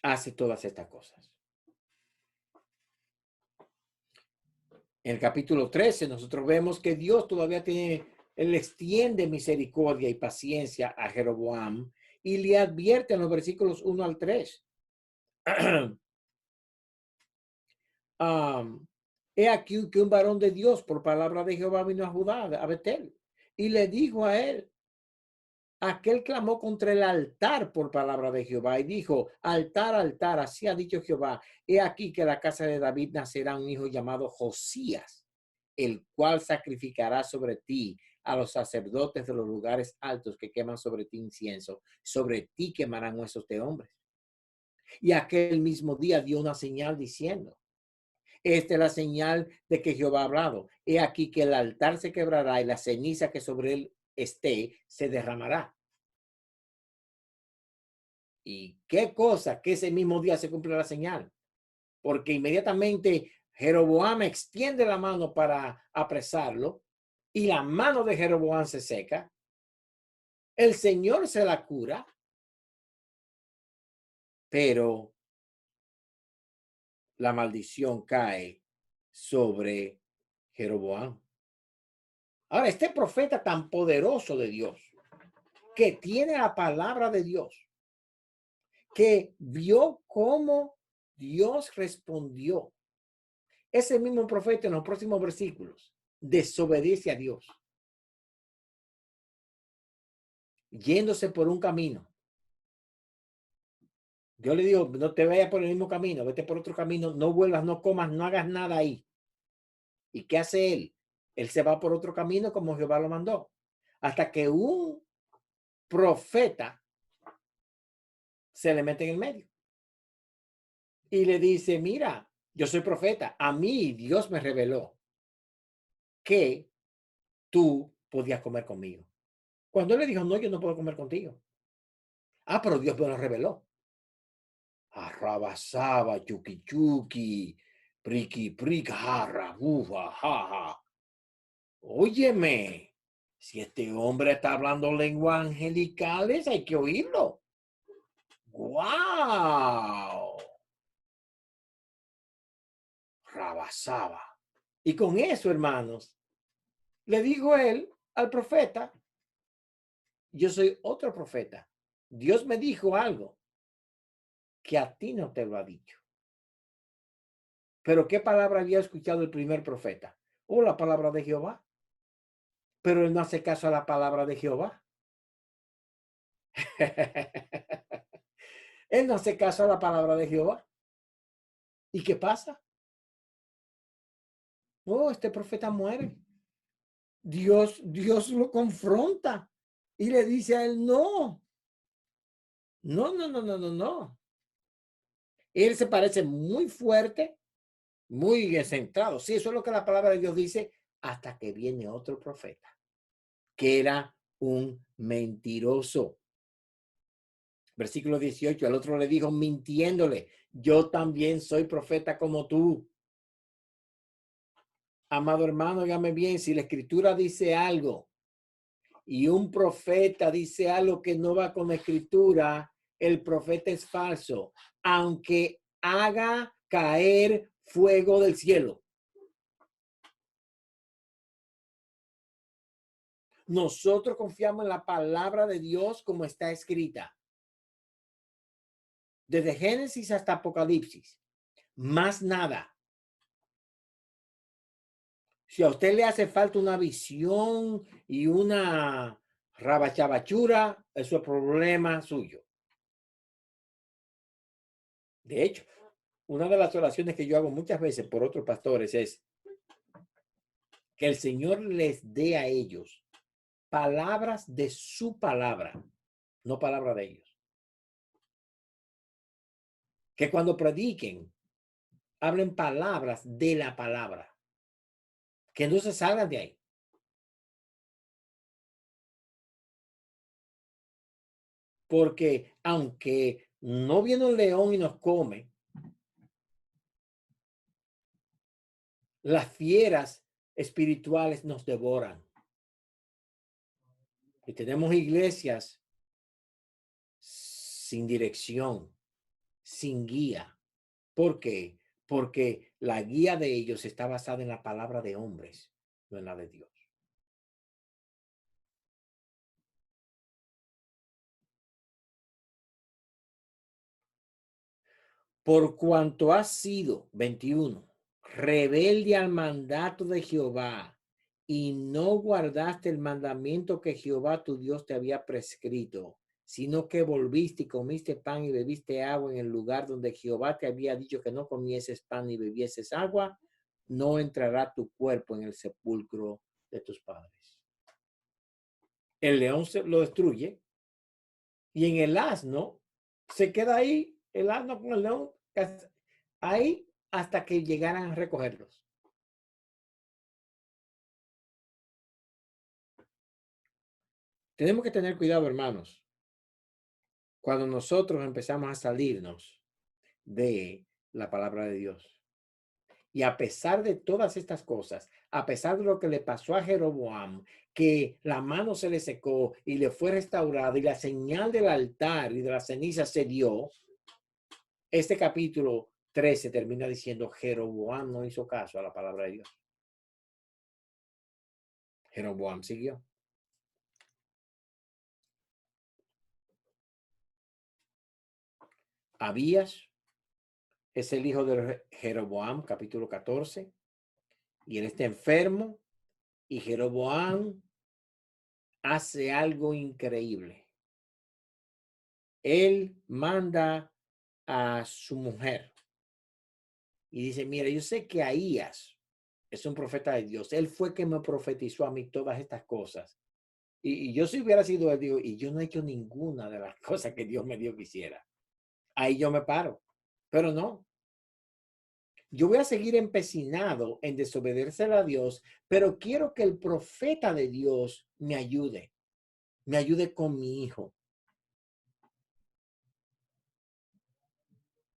hace todas estas cosas. En el capítulo 13 nosotros vemos que Dios todavía él extiende misericordia y paciencia a Jeroboam y le advierte en los versículos 1 al 3. He aquí que un varón de Dios por palabra de Jehová vino a Judá, a Betel, y le dijo a él, aquel clamó contra el altar por palabra de Jehová y dijo, altar, altar, así ha dicho Jehová, he aquí que la casa de David nacerá un hijo llamado Josías, el cual sacrificará sobre ti a los sacerdotes de los lugares altos que queman sobre ti incienso, sobre ti quemarán huesos de hombres. Y aquel mismo día dio una señal diciendo, esta es la señal de que Jehová ha hablado. He aquí que el altar se quebrará y la ceniza que sobre él esté se derramará. Y qué cosa que ese mismo día se cumple la señal. Porque inmediatamente Jeroboam extiende la mano para apresarlo y la mano de Jeroboam se seca. El Señor se la cura. Pero la maldición cae sobre Jeroboam. Ahora, este profeta tan poderoso de Dios, que tiene la palabra de Dios, que vio cómo Dios respondió, ese mismo profeta en los próximos versículos desobedece a Dios, yéndose por un camino. Yo le digo, no te vayas por el mismo camino, vete por otro camino, no vuelvas, no comas, no hagas nada ahí. ¿Y qué hace él? Él se va por otro camino como Jehová lo mandó. Hasta que un profeta se le mete en el medio. Y le dice, mira, yo soy profeta. A mí Dios me reveló que tú podías comer conmigo. Cuando él le dijo, no, yo no puedo comer contigo. Ah, pero Dios me lo reveló. Arrabasaba, chuki chuki, priki prika, jarra, bufa, jaja. Óyeme, si este hombre está hablando lenguas angelicales, hay que oírlo. ¡Wow! Rabasaba. Y con eso, hermanos, le dijo él al profeta, yo soy otro profeta. Dios me dijo algo que a ti no te lo ha dicho. Pero ¿qué palabra había escuchado el primer profeta? Oh, la palabra de Jehová. Pero él no hace caso a la palabra de Jehová. Él no hace caso a la palabra de Jehová. ¿Y qué pasa? Oh, este profeta muere. Dios lo confronta y le dice a él, no. No. Él se parece muy fuerte, muy centrado. Sí, eso es lo que la palabra de Dios dice, hasta que viene otro profeta, que era un mentiroso. Versículo 18, el otro le dijo mintiéndole, yo también soy profeta como tú. Amado hermano, óigame bien, si la escritura dice algo y un profeta dice algo que no va con la escritura, el profeta es falso, aunque haga caer fuego del cielo. Nosotros confiamos en la palabra de Dios como está escrita. Desde Génesis hasta Apocalipsis. Más nada. Si a usted le hace falta una visión y una rabachabachura, eso es problema suyo. De hecho, una de las oraciones que yo hago muchas veces por otros pastores es que el Señor les dé a ellos palabras de su palabra, no palabra de ellos. Que cuando prediquen, hablen palabras de la palabra. Que no se salgan de ahí. Porque aunque no viene un león y nos come, las fieras espirituales nos devoran. Y tenemos iglesias sin dirección, sin guía. ¿Por qué? Porque la guía de ellos está basada en la palabra de hombres, no en la de Dios. Por cuanto has sido, 21, rebelde al mandato de Jehová y no guardaste el mandamiento que Jehová tu Dios te había prescrito, sino que volviste y comiste pan y bebiste agua en el lugar donde Jehová te había dicho que no comieses pan ni bebieses agua, no entrará tu cuerpo en el sepulcro de tus padres. El león lo destruye y en el asno se queda ahí, el asno con el león, ahí hasta que llegaran a recogerlos. Tenemos que tener cuidado, hermanos, cuando nosotros empezamos a salirnos de la palabra de Dios. Y a pesar de todas estas cosas, a pesar de lo que le pasó a Jeroboam, que la mano se le secó y le fue restaurada y la señal del altar y de la ceniza se dio, este capítulo 13 termina diciendo Jeroboam no hizo caso a la palabra de Dios. Jeroboam siguió. Abías es el hijo de Jeroboam, capítulo 14, y él está enfermo y Jeroboam hace algo increíble. Él manda a su mujer y dice, mira, yo sé que Ahías es un profeta de Dios. Él fue que me profetizó a mí todas estas cosas. Y yo si hubiera sido él, digo, y yo no he hecho ninguna de las cosas que Dios me dio que hiciera. Ahí yo me paro. Pero no. Yo voy a seguir empecinado en desobedecer a Dios, pero quiero que el profeta de Dios me ayude con mi hijo.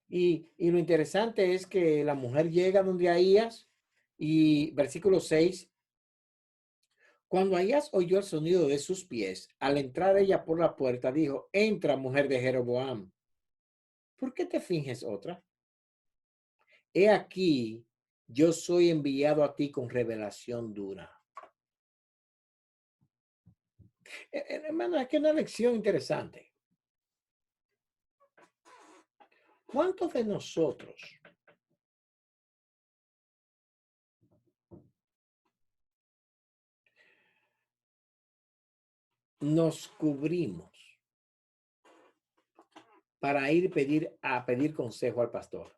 Y lo interesante es que la mujer llega donde Ahías y versículo 6, cuando Ahías oyó el sonido de sus pies, al entrar ella por la puerta, dijo, entra, mujer de Jeroboam. ¿Por qué te finges otra? He aquí, yo soy enviado a ti con revelación dura. Hermano, aquí una lección interesante. ¿Cuántos de nosotros nos cubrimos para ir a pedir consejo al pastor?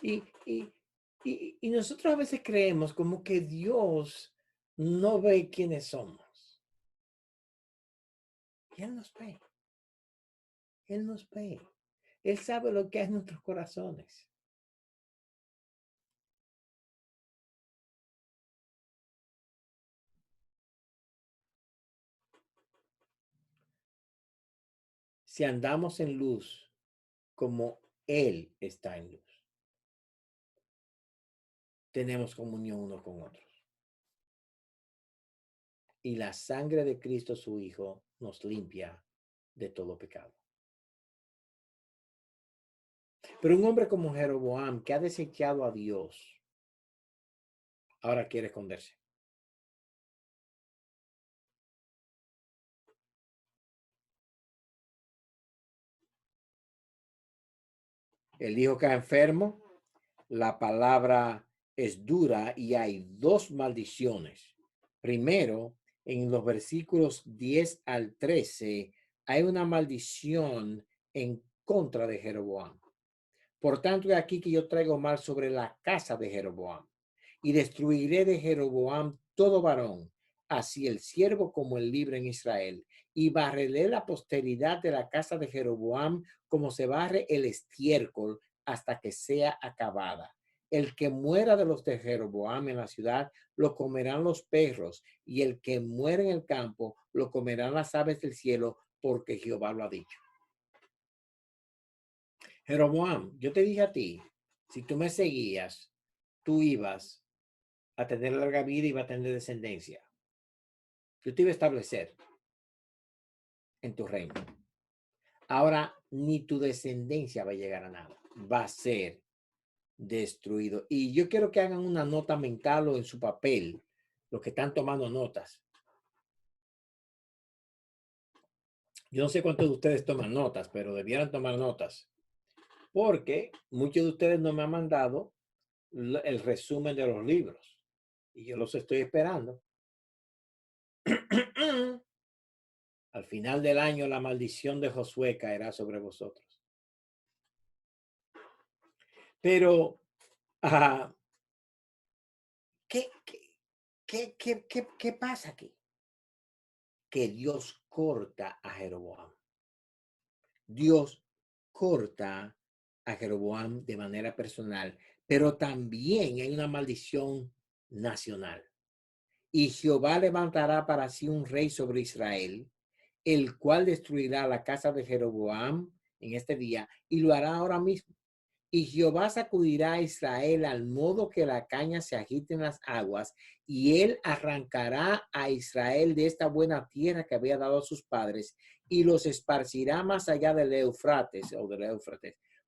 Y nosotros a veces creemos como que Dios no ve quiénes somos. Y Él nos ve. Él nos ve. Él sabe lo que hay en nuestros corazones. Si andamos en luz como Él está en luz, tenemos comunión unos con otros. Y la sangre de Cristo, su Hijo, nos limpia de todo pecado. Pero un hombre como Jeroboam, que ha desechado a Dios, ahora quiere esconderse. El hijo cae enfermo, la palabra es dura y hay dos maldiciones. Primero, en los versículos 10 al 13, hay una maldición en contra de Jeroboam. Por tanto, es aquí que yo traigo mal sobre la casa de Jeroboam y destruiré de Jeroboam todo varón, así el siervo como el libre en Israel, y barreré la posteridad de la casa de Jeroboam como se barre el estiércol hasta que sea acabada. El que muera de los de Jeroboam en la ciudad, lo comerán los perros, y el que muere en el campo, lo comerán las aves del cielo, porque Jehová lo ha dicho. Jeroboam, yo te dije a ti, si tú me seguías, tú ibas a tener larga vida y iba a tener descendencia. Yo te iba a establecer en tu reino. Ahora ni tu descendencia va a llegar a nada. Va a ser destruido. Y yo quiero que hagan una nota mental o en su papel, los que están tomando notas. Yo no sé cuántos de ustedes toman notas, pero debieran tomar notas. Porque muchos de ustedes no me han mandado el resumen de los libros. Y yo los estoy esperando. Al final del año, la maldición de Josué caerá sobre vosotros. Pero, ¿qué pasa aquí? Que Dios corta a Jeroboam. Dios corta a Jeroboam de manera personal, pero también hay una maldición nacional. Y Jehová levantará para sí un rey sobre Israel, el cual destruirá la casa de Jeroboam en este día y lo hará ahora mismo. Y Jehová sacudirá a Israel al modo que la caña se agite en las aguas, y él arrancará a Israel de esta buena tierra que había dado a sus padres, y los esparcirá más allá del Éufrates,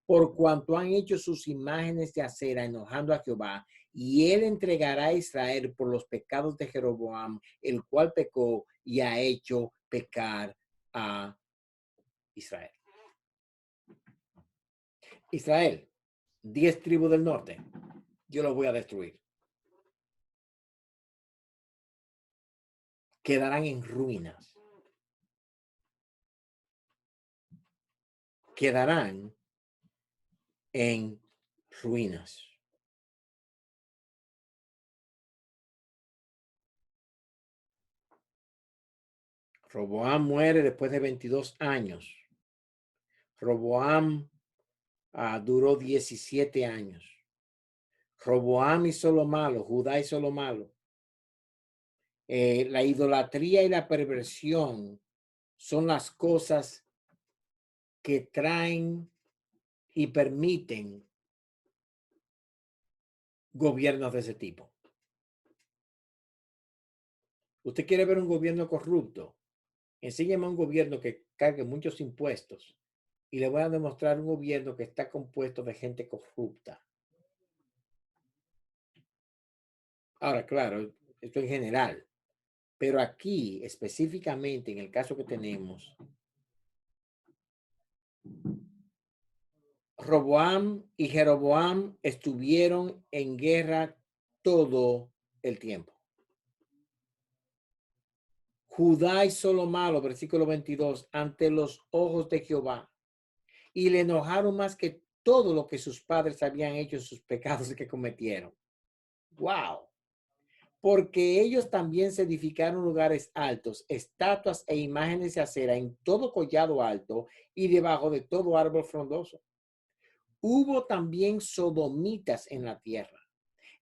por cuanto han hecho sus imágenes de acera, enojando a Jehová, y él entregará a Israel por los pecados de Jeroboam, el cual pecó y ha hecho pecar a Israel. Israel, 10 tribus del norte, yo los voy a destruir. Quedarán en ruinas. Quedarán en ruinas. Roboam muere después de 22 años. Roboam duró 17 años. Roboam hizo lo malo, Judá hizo lo malo. La idolatría y la perversión son las cosas que traen y permiten gobiernos de ese tipo. ¿Usted quiere ver un gobierno corrupto? Enséñame un gobierno que cargue muchos impuestos y le voy a demostrar un gobierno que está compuesto de gente corrupta. Ahora, claro, esto en general, pero aquí específicamente en el caso que tenemos, Roboam y Jeroboam estuvieron en guerra todo el tiempo. Judá hizo lo malo, versículo 22, ante los ojos de Jehová, y le enojaron más que todo lo que sus padres habían hecho en sus pecados que cometieron. Wow. porque ellos también se edificaron lugares altos, estatuas e imágenes de acera en todo collado alto y debajo de todo árbol frondoso. Hubo también sodomitas en la tierra,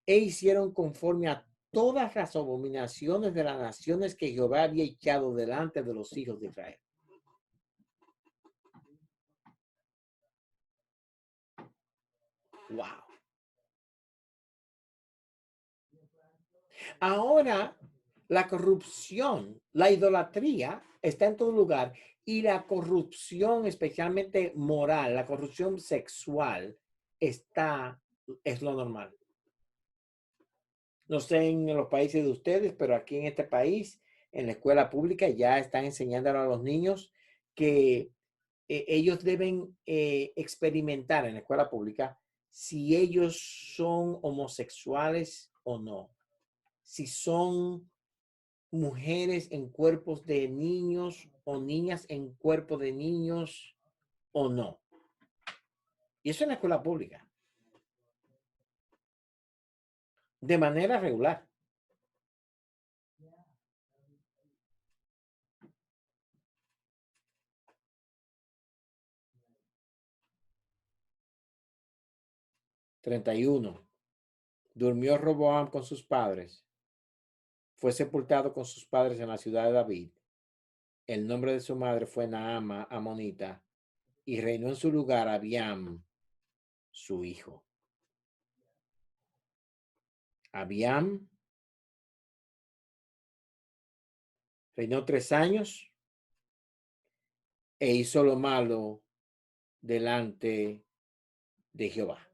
e hicieron conforme a todas las abominaciones de las naciones que Jehová había echado delante de los hijos de Israel. Wow. Ahora, la corrupción, la idolatría está en todo lugar y la corrupción, especialmente moral, la corrupción sexual, es lo normal. No sé en los países de ustedes, pero aquí en este país, en la escuela pública, ya están enseñando a los niños que ellos deben experimentar en la escuela pública si ellos son homosexuales o no, si son mujeres en cuerpos de niños o niñas en cuerpos de niños o no. Y eso en la escuela pública. De manera regular. (31) Durmió Roboam con sus padres. Fue sepultado con sus padres en la ciudad de David. El nombre de su madre fue Naama, amonita, y reinó en su lugar Abiam, su hijo. Abiam reinó 3 años e hizo lo malo delante de Jehová.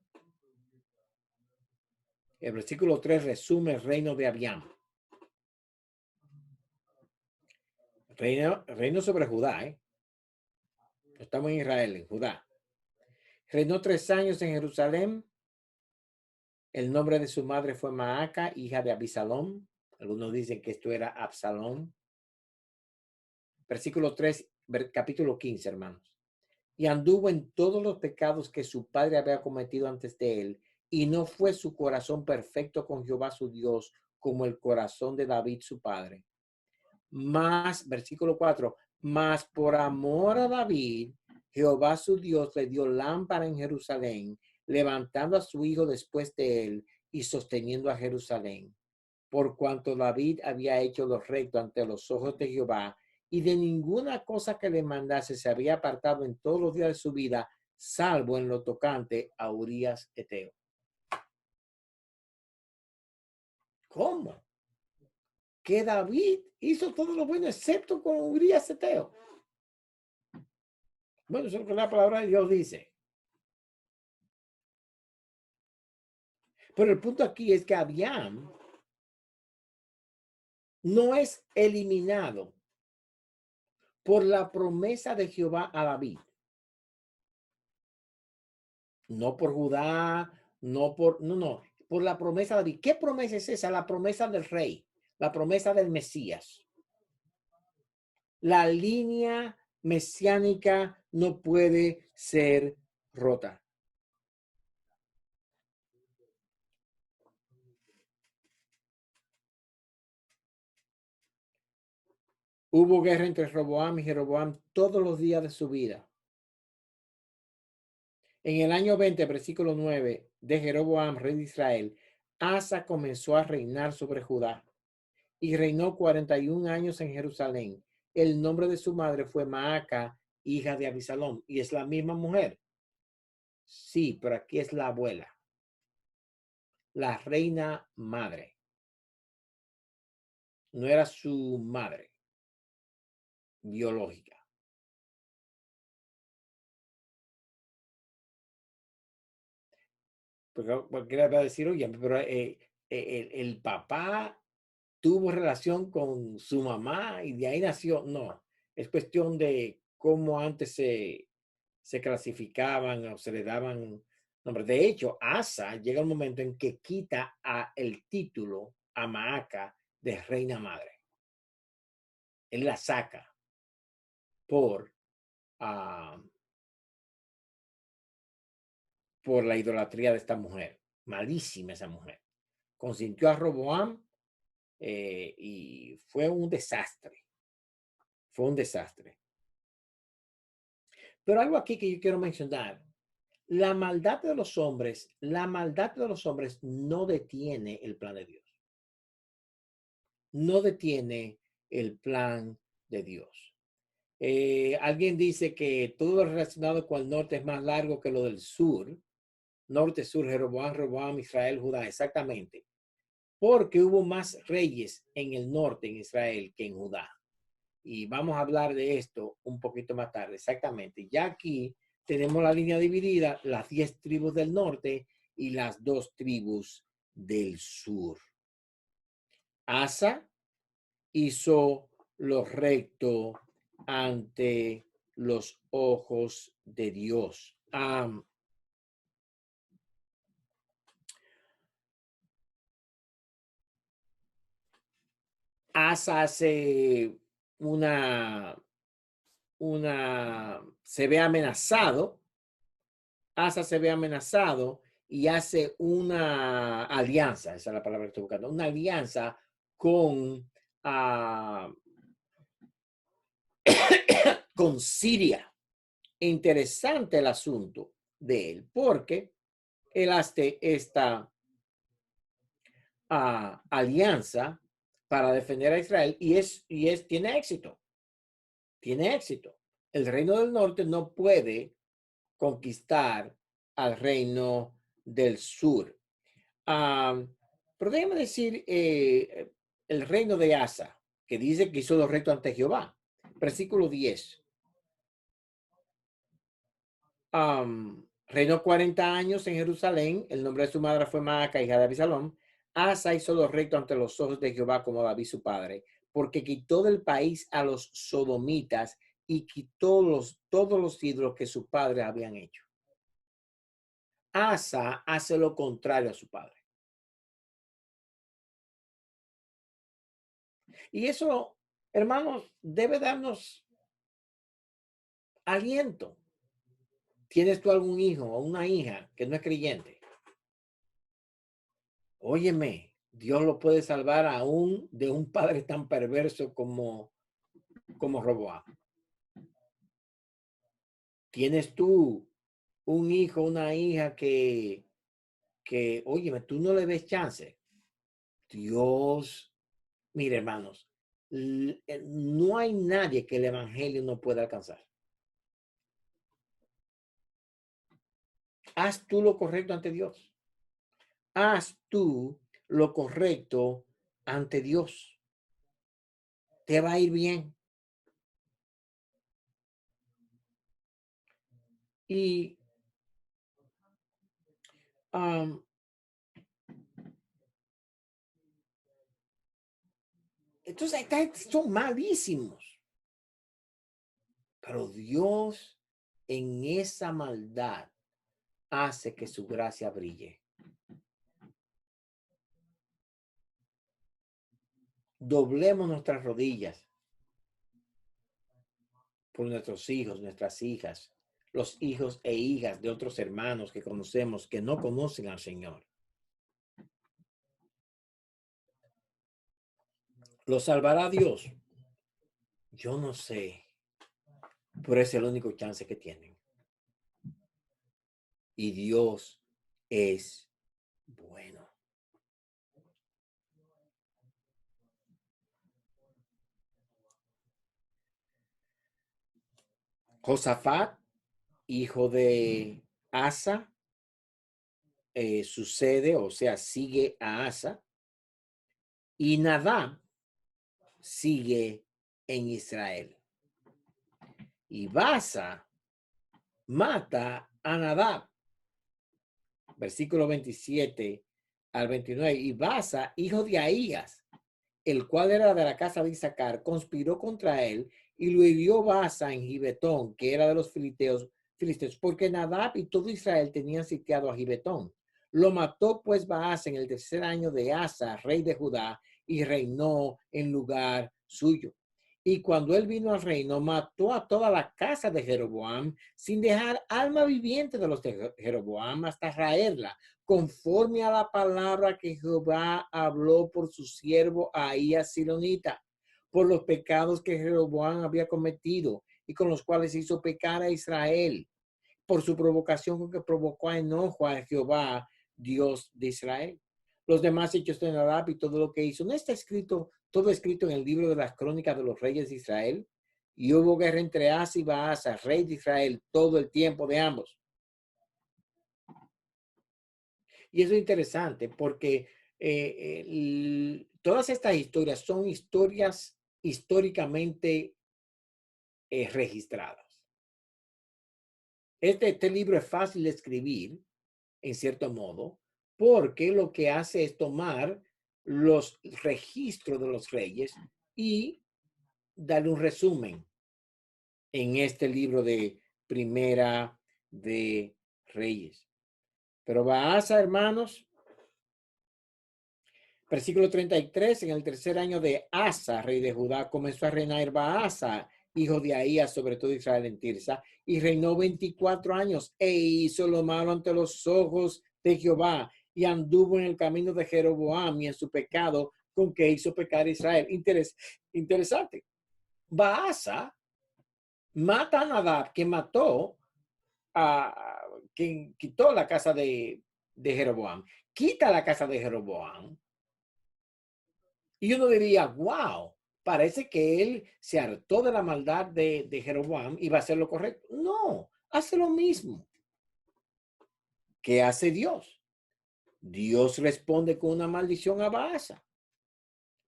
El versículo 3 resume el reino de Abiam. Reino sobre Judá, Estamos en Israel, en Judá. Reinó 3 años en Jerusalén. El nombre de su madre fue Maaca, hija de Abisalom. Algunos dicen que esto era Absalón. Versículo 3, capítulo 15, hermanos. Y anduvo en todos los pecados que su padre había cometido antes de él, y no fue su corazón perfecto con Jehová su Dios, como el corazón de David su padre. Más, versículo 4, mas por amor a David, Jehová su Dios le dio lámpara en Jerusalén, levantando a su hijo después de él y sosteniendo a Jerusalén. Por cuanto David había hecho lo recto ante los ojos de Jehová, y de ninguna cosa que le mandase se había apartado en todos los días de su vida, salvo en lo tocante a Urías Eteo. ¿Cómo? Que David hizo todo lo bueno excepto con Urías Eteo. Bueno, eso es lo que la palabra de Dios dice. Pero el punto aquí es que Abiam no es eliminado por la promesa de Jehová a David. No por Judá, no, por la promesa de David. ¿Qué promesa es esa? La promesa del rey, la promesa del Mesías. La línea mesiánica no puede ser rota. Hubo guerra entre Roboam y Jeroboam todos los días de su vida. En el año 20, versículo 9 de Jeroboam, rey de Israel, Asa comenzó a reinar sobre Judá y reinó 41 años en Jerusalén. El nombre de su madre fue Maaca, hija de Abisalom, y es la misma mujer. Sí, pero aquí es la abuela, la reina madre. No era su madre biológica. Porque cualquiera va a decir, oye, pero el papá tuvo relación con su mamá y de ahí nació. No, es cuestión de cómo antes se clasificaban o se le daban nombres. De hecho, Asa llega un momento en que quita el título a Maaca de reina madre. Él la saca por la idolatría de esta mujer. Malísima esa mujer. Consintió a Roboam y fue un desastre. Fue un desastre. Pero algo aquí que yo quiero mencionar. La maldad de los hombres no detiene el plan de Dios. No detiene el plan de Dios. Alguien dice que todo lo relacionado con el norte es más largo que lo del sur. Norte, sur, Jeroboam, Roboam, Israel, Judá. Exactamente. Porque hubo más reyes en el norte, en Israel, que en Judá. Y vamos a hablar de esto un poquito más tarde. Exactamente. Ya aquí tenemos la línea dividida, las 10 tribus del norte y las 2 tribus del sur. Asa hizo lo recto ante los ojos de Dios. Asa hace se ve amenazado. Asa se ve amenazado y hace una alianza, esa es la palabra que estoy buscando, una alianza con, con Siria. Interesante el asunto de él, porque él hace esta alianza para defender a Israel y tiene éxito. Tiene éxito. El reino del norte no puede conquistar al reino del sur. Pero déjame decir el reino de Asa, que dice que hizo lo recto ante Jehová. Versículo 10. Reinó 40 años en Jerusalén. El nombre de su madre fue Maaca, hija de Abisalom. Asa hizo lo recto ante los ojos de Jehová como David su padre, porque quitó del país a los sodomitas y quitó todos los ídolos que sus padres habían hecho. Asa hace lo contrario a su padre. Y eso, hermanos, debe darnos aliento. ¿Tienes tú algún hijo o una hija que no es creyente? Óyeme, Dios lo puede salvar aún de un padre tan perverso como Roboam. ¿Tienes tú un hijo, una hija que óyeme, tú no le ves chance? Dios, mire, hermanos, no hay nadie que el evangelio no pueda alcanzar. Haz tú lo correcto ante Dios. Haz tú lo correcto ante Dios. Te va a ir bien. Y entonces son malísimos. Pero Dios en esa maldad hace que su gracia brille. Doblemos nuestras rodillas por nuestros hijos, nuestras hijas, los hijos e hijas de otros hermanos que conocemos que no conocen al Señor. ¿Lo salvará Dios? Yo no sé, pero es el único chance que tienen. Y Dios es bueno. Josafat, hijo de Asa, sucede, o sea, sigue a Asa. Y Nadab sigue en Israel. Y Baasa mata a Nadab. Versículo 27 al 29. Y Baasa, hijo de Ahías, el cual era de la casa de Isaacar, conspiró contra él y lo hirió Baasa en Gibetón, que era de los filisteos, porque Nadab y todo Israel tenían sitiado a Gibetón. Lo mató pues Baasa en el 3er año de Asa, rey de Judá, y reinó en lugar suyo. Y cuando él vino al reino, mató a toda la casa de Jeroboam, sin dejar alma viviente de los de Jeroboam hasta raerla, conforme a la palabra que Jehová habló por su siervo Ahías Silonita, por los pecados que Jeroboam había cometido y con los cuales hizo pecar a Israel, por su provocación con que provocó a enojo a Jehová, Dios de Israel. Los demás hechos de Nadab y todo lo que hizo, ¿no está escrito, todo escrito en el libro de las crónicas de los reyes de Israel? Y hubo guerra entre Asa y Baasa, rey de Israel, todo el tiempo de ambos. Y eso es interesante porque todas estas historias son historias históricamente registradas. Este libro es fácil de escribir, en cierto modo, porque lo que hace es tomar los registros de los reyes y darle un resumen en este libro de Primera de Reyes. Pero Baasa, hermanos, versículo 33, en el tercer año de Asa, rey de Judá, comenzó a reinar Baasa, hijo de Ahías, sobre todo Israel en Tirsa, y reinó 24 años, e hizo lo malo ante los ojos de Jehová, y anduvo en el camino de Jeroboam y en su pecado con que hizo pecar a Israel. Interesante. Baasa mata a Nadab, que mató a quien quitó la casa de Jeroboam, quita la casa de Jeroboam. Y uno diría, wow, parece que él se hartó de la maldad de Jeroboam y va a hacer lo correcto. No, hace lo mismo. ¿Qué hace Dios? Dios responde con una maldición a Baasa.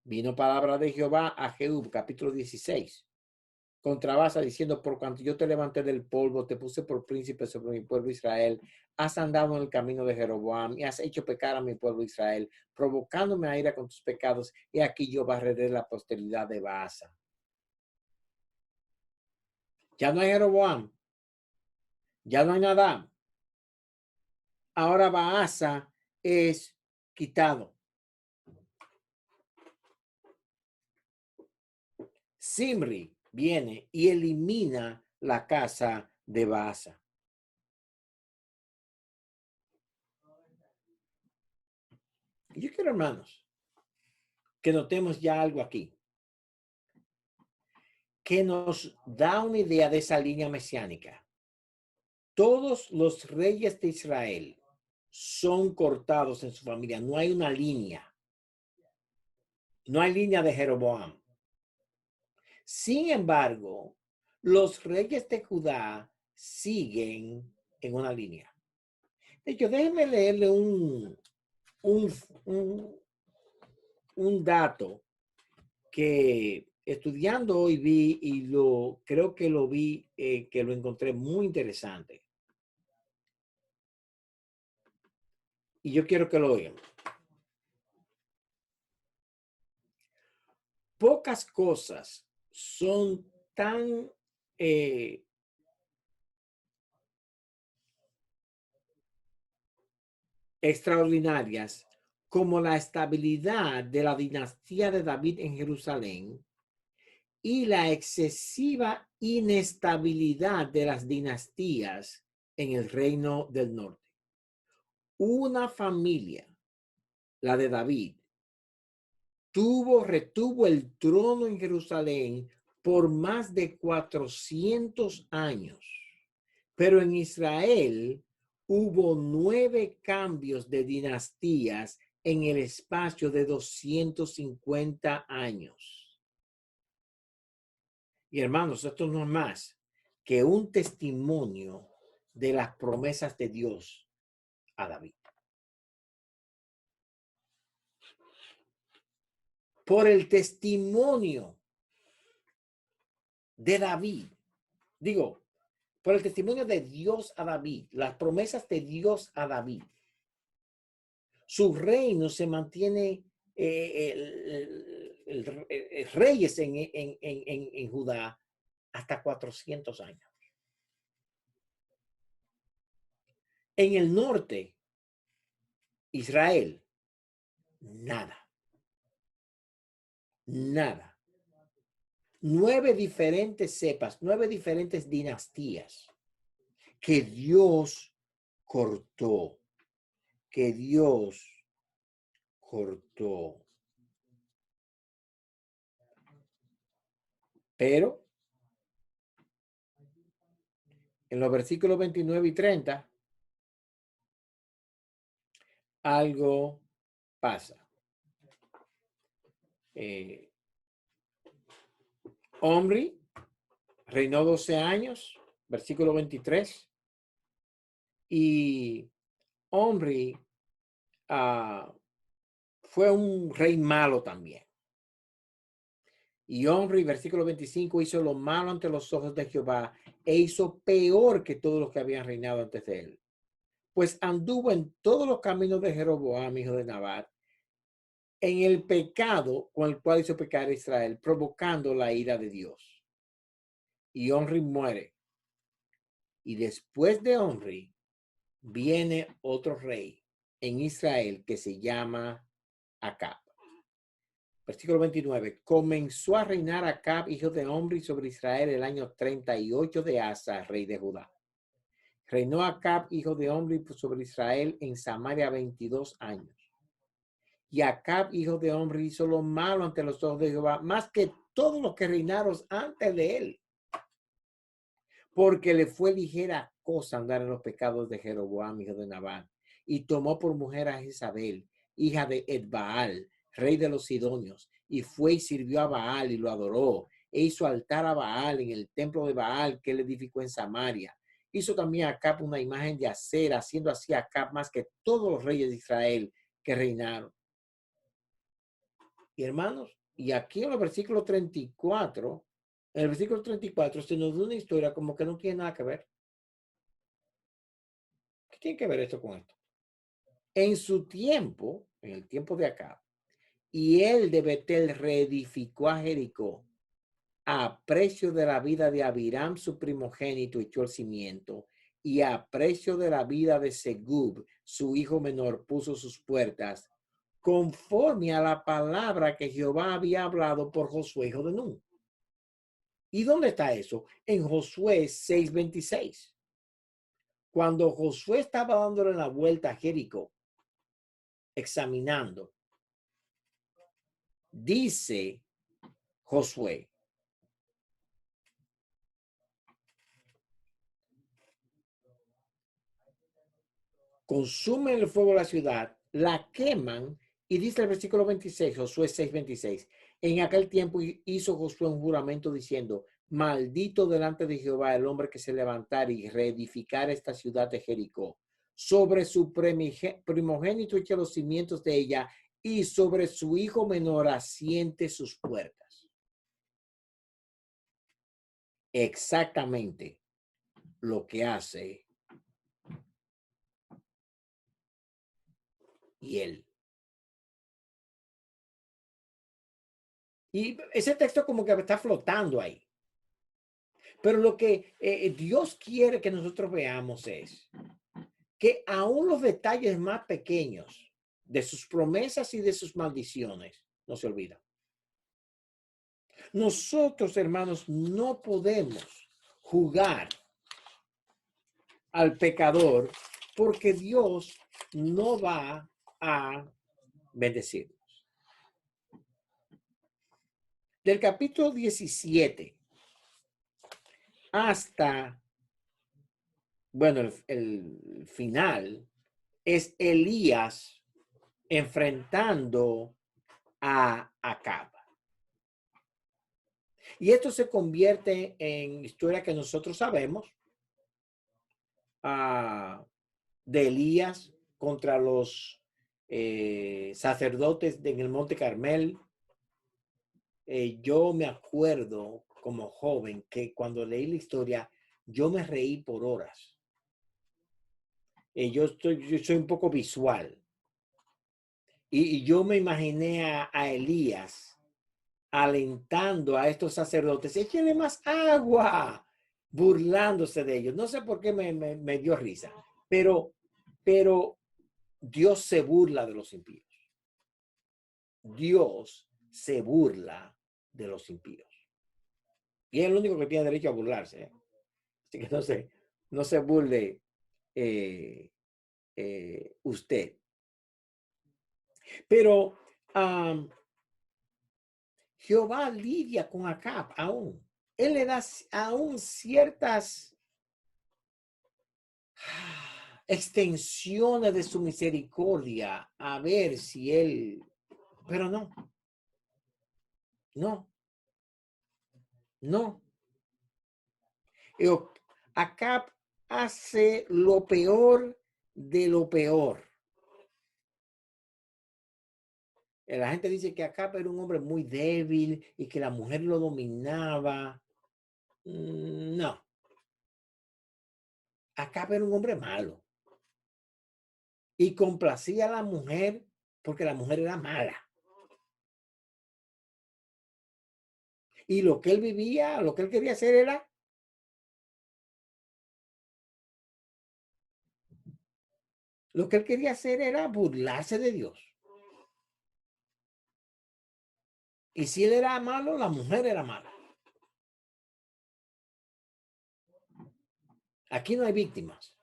Vino palabra de Jehová a Jehú, capítulo 16, contra Baasa, diciendo: por cuanto yo te levanté del polvo, te puse por príncipe sobre mi pueblo Israel, has andado en el camino de Jeroboam y has hecho pecar a mi pueblo Israel, provocándome a ira con tus pecados, y aquí yo barreré la posteridad de Baasa. Ya no hay Jeroboam, ya no hay Nadab. Ahora Baasa es quitado. Zimri viene y elimina la casa de Baasa. Yo quiero, hermanos, que notemos ya algo aquí, que nos da una idea de esa línea mesiánica. Todos los reyes de Israel son cortados en su familia. No hay una línea. No hay línea de Jeroboam. Sin embargo, los reyes de Judá siguen en una línea. De hecho, déjenme leerle un dato que estudiando hoy vi y creo que lo vi, que lo encontré muy interesante. Y yo quiero que lo oigan. Pocas cosas son tan extraordinarias como la estabilidad de la dinastía de David en Jerusalén y la excesiva inestabilidad de las dinastías en el reino del norte. Una familia, la de David, retuvo el trono en Jerusalén por más de 400 años, pero en Israel hubo 9 cambios de dinastías en el espacio de 250 años. Y hermanos, esto no es más que un testimonio de las promesas de Dios a David. Por el testimonio de David, por el testimonio de Dios a David, las promesas de Dios a David, su reino se mantiene, reyes en Judá hasta 400 años. En el norte, Israel, nada. 9 diferentes cepas, 9 diferentes dinastías que Dios cortó, que Dios cortó. Pero en los versículos 29 y 30, algo pasa. Omri reinó 12 años, versículo 23, y Omri fue un rey malo también. Y Omri, versículo 25, hizo lo malo ante los ojos de Jehová e hizo peor que todos los que habían reinado antes de él. Pues anduvo en todos los caminos de Jeroboam, hijo de Nabat, en el pecado con el cual hizo pecar a Israel, provocando la ira de Dios. Y Omri muere. Y después de Omri viene otro rey en Israel que se llama Acab. Versículo 29. Comenzó a reinar Acab, hijo de Omri, sobre Israel el año 38 de Asa, rey de Judá. Reinó Acab, hijo de Omri, sobre Israel en Samaria 22 años. Y Acab, hijo de Omri, hizo lo malo ante los ojos de Jehová, más que todos los que reinaron antes de él. Porque le fue ligera cosa andar en los pecados de Jeroboam, hijo de Nabat, y tomó por mujer a Jezabel, hija de Edbaal, rey de los Sidonios, y fue y sirvió a Baal y lo adoró, e hizo altar a Baal en el templo de Baal que él edificó en Samaria. Hizo también a Acab una imagen de acera, haciendo así a Acab más que todos los reyes de Israel que reinaron. Y hermanos, y aquí en el versículo 34, en el versículo 34 se nos da una historia como que no tiene nada que ver. ¿Qué tiene que ver esto con esto? En su tiempo, en el tiempo de Acab, y él de Betel reedificó a Jericó a precio de la vida de Abiram, su primogénito, echó el cimiento, y a precio de la vida de Segub, su hijo menor, puso sus puertas, conforme a la palabra que Jehová había hablado por Josué, hijo de Nun. ¿Y dónde está eso? En Josué 6:26. Cuando Josué estaba dándole la vuelta a Jericó, examinando, dice Josué, consumen el fuego la ciudad, la queman, y dice el versículo 26, Josué 6:26, en aquel tiempo hizo Josué un juramento diciendo, maldito delante de Jehová el hombre que se levantara y reedificara esta ciudad de Jericó. Sobre su primogénito echa los cimientos de ella y sobre su hijo menor asiente sus puertas. Exactamente lo que hace y él. Y ese texto como que está flotando ahí. Pero lo que Dios quiere que nosotros veamos es que aún los detalles más pequeños de sus promesas y de sus maldiciones no se olvidan. Nosotros, hermanos, no podemos jugar al pecador porque Dios no va a bendecirnos. Del capítulo 17 hasta, bueno, el final es Elías enfrentando a Acab. Y esto se convierte en historia que nosotros sabemos de Elías contra los sacerdotes en el Monte Carmel. Yo me acuerdo como joven que cuando leí la historia, yo me reí por horas. Yo soy un poco visual. Y yo me imaginé a Elías alentando a estos sacerdotes, échenle más agua, burlándose de ellos. No sé por qué me dio risa, pero Dios se burla de los impíos. Dios se burla de los impíos. Y es el único que tiene derecho a burlarse. Así que no se burle usted. Pero Jehová lidia con Acab aún. Él le da aún ciertas extensiones de su misericordia a ver si él, pero no. Acab hace lo peor de lo peor. La gente dice que Acab era un hombre muy débil y que la mujer lo dominaba. No. Acab era un hombre malo. Y complacía a la mujer porque la mujer era mala. Y lo que él vivía, lo que él quería hacer era burlarse de Dios. Y si él era malo, la mujer era mala. Aquí no hay víctimas.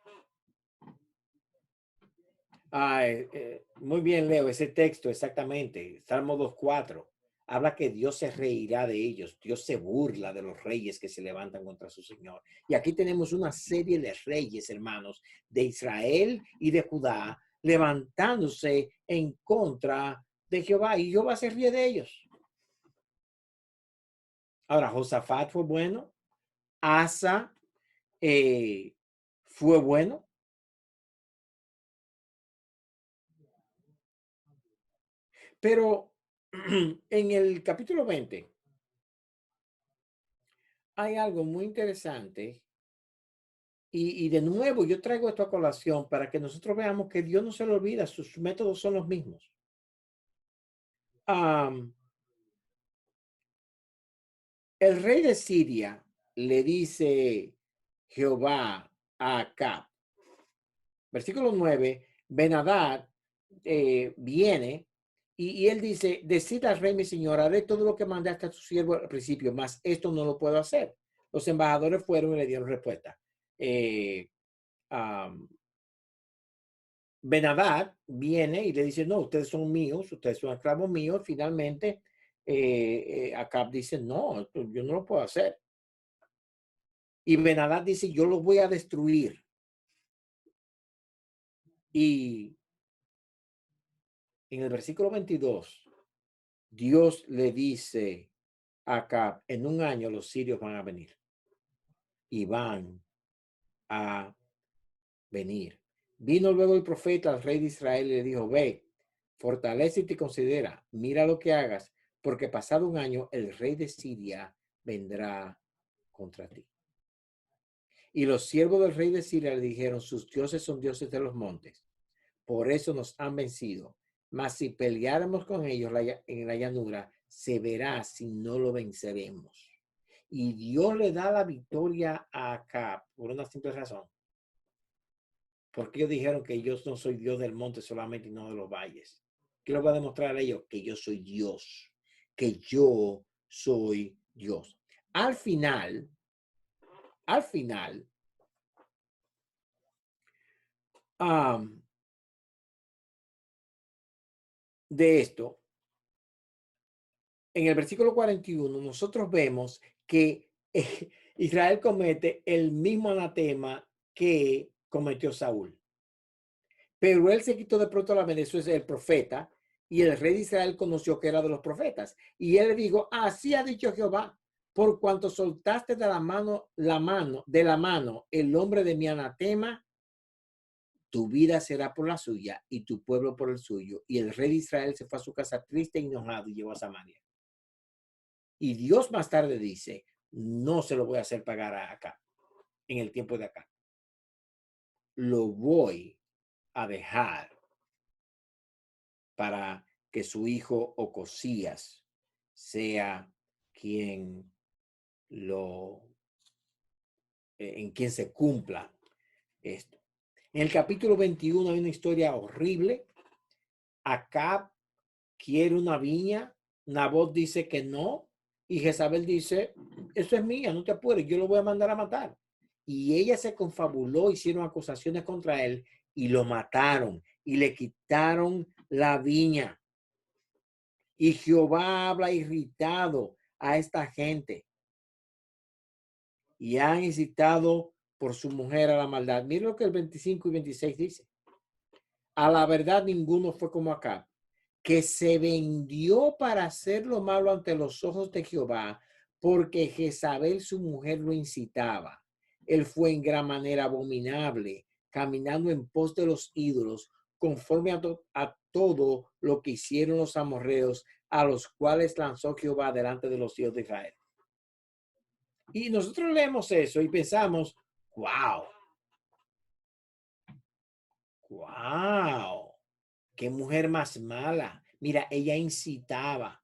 Muy bien, Leo, ese texto exactamente. Salmo 2:4. Habla que Dios se reirá de ellos. Dios se burla de los reyes que se levantan contra su Señor. Y aquí tenemos una serie de reyes, hermanos, de Israel y de Judá, levantándose en contra de Jehová. Y Jehová se ríe de ellos. Ahora, Josafat fue bueno. Asa fue bueno. Pero en el capítulo 20 hay algo muy interesante y de nuevo yo traigo esto a colación para que nosotros veamos que Dios no se lo olvida, sus métodos son los mismos. El rey de Siria le dice Jehová a Acab, versículo 9, Ben-Hadad viene y él dice, decid al rey mi señor, haré todo lo que mandaste a tu siervo al principio, mas esto no lo puedo hacer. Los embajadores fueron y le dieron respuesta. Ben-Hadad viene y le dice, no, ustedes son míos, ustedes son esclavos míos. Finalmente, Acab dice, no, yo no lo puedo hacer. Y Ben-Hadad dice, yo lo voy a destruir. Y en el versículo 22, Dios le dice a Acab, en un año los sirios van a venir. Y van a venir. Vino luego el profeta al rey de Israel y le dijo, ve, fortalécete y considera, mira lo que hagas, porque pasado un año el rey de Siria vendrá contra ti. Y los siervos del rey de Siria le dijeron, sus dioses son dioses de los montes, por eso nos han vencido. Mas si peleáramos con ellos en la llanura, se verá si no lo venceremos. Y Dios le da la victoria a Acab por una simple razón. Porque ellos dijeron que yo no soy Dios del monte solamente y no de los valles. ¿Qué les voy a demostrar a ellos? Que yo soy Dios. Que yo soy Dios. Al final, de esto, en el versículo 41, nosotros vemos que Israel comete el mismo anatema que cometió Saúl. Pero él se quitó de pronto la mente, eso es el profeta, y el rey de Israel conoció que era de los profetas. Y él le dijo, así ha dicho Jehová, por cuanto soltaste de la mano el hombre de mi anatema, tu vida será por la suya y tu pueblo por el suyo. Y el rey de Israel se fue a su casa triste y enojado y llegó a Samaria. Y Dios más tarde dice, no se lo voy a hacer pagar a Acab en el tiempo de Acab. Lo voy a dejar para que su hijo Ocosías sea quien en quien se cumpla esto. En el capítulo 21 hay una historia horrible. Acab quiere una viña, Nabot dice que no, Y Jezabel dice, eso es mía, no te apures, yo lo voy a mandar a matar. Y ella se confabuló, hicieron acusaciones contra él y lo mataron y le quitaron la viña. Y Jehová habla irritado a esta gente y han incitado por su mujer a la maldad. Miren lo que el 25 y 26 dice. A la verdad ninguno fue como Acab, que se vendió para hacer lo malo ante los ojos de Jehová, porque Jezabel su mujer lo incitaba. Él fue en gran manera abominable, caminando en pos de los ídolos, conforme a todo lo que hicieron los amorreos, a los cuales lanzó Jehová delante de los hijos de Israel. Y nosotros leemos eso y pensamos, wow, wow, qué mujer más mala. Mira, ella incitaba.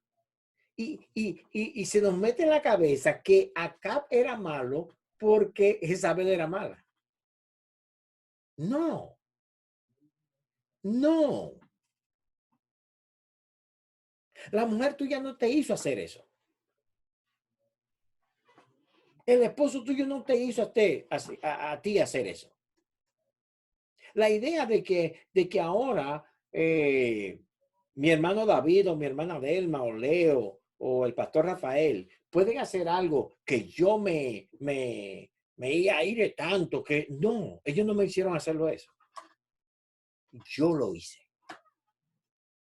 Y se nos mete en la cabeza que Acab era malo porque Jezabel era mala. No, no. La mujer tuya no te hizo hacer eso. El esposo tuyo no te hizo a ti hacer eso. La idea de que ahora mi hermano David o mi hermana Delma o Leo o el pastor Rafael pueden hacer algo que yo me aire tanto que no, ellos no me hicieron hacerlo eso. Yo lo hice.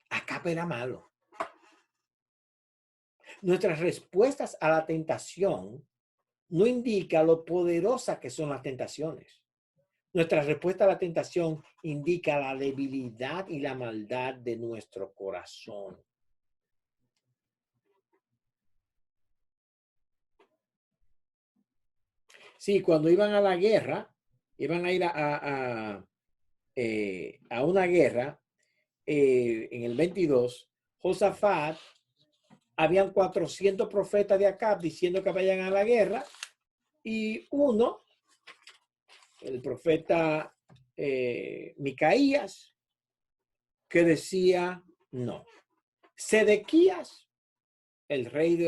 Acá era malo. Nuestras respuestas a la tentación no indica lo poderosas que son las tentaciones. Nuestra respuesta a la tentación indica la debilidad y la maldad de nuestro corazón. Sí, cuando iban a la guerra, iban a ir a una guerra en el 22, Josafat, habían 400 profetas de Acab diciendo que vayan a la guerra y uno, el profeta Micaías, que decía no. Sedequías, el rey,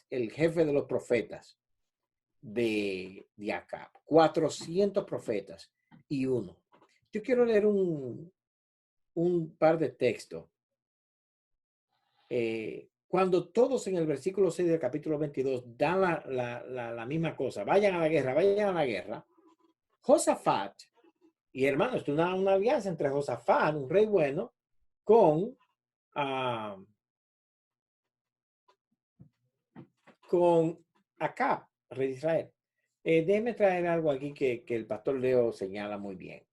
el jefe de los profetas de Acab, 400 profetas y uno. Yo quiero leer un par de textos. Cuando todos en el versículo 6 del capítulo 22 dan la misma cosa, vayan a la guerra, Josafat, y hermano, esto es una alianza entre Josafat, un rey bueno, con Acab, rey de Israel. Déjeme traer algo aquí que el pastor Leo señala muy bien.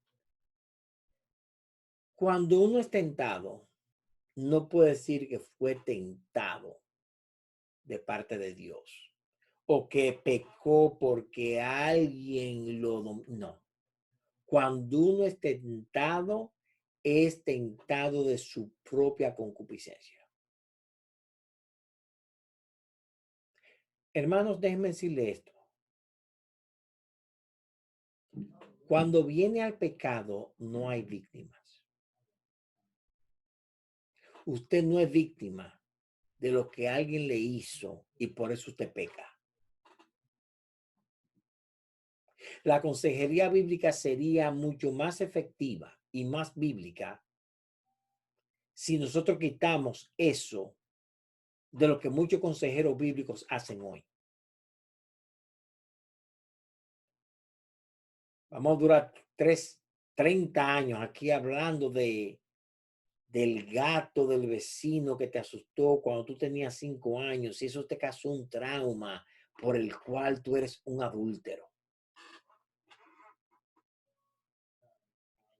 Cuando uno es tentado, no puede decir que fue tentado de parte de Dios o que pecó porque alguien lo... No. Cuando uno es tentado de su propia concupiscencia. Hermanos, déjenme decirle esto. Cuando viene al pecado, no hay víctimas. Usted no es víctima de lo que alguien le hizo y por eso usted peca. La consejería bíblica sería mucho más efectiva y más bíblica si nosotros quitamos eso de lo que muchos consejeros bíblicos hacen hoy. Vamos a durar 30 años aquí hablando del gato del vecino que te asustó cuando tú tenías 5 años y eso te causó un trauma por el cual tú eres un adúltero.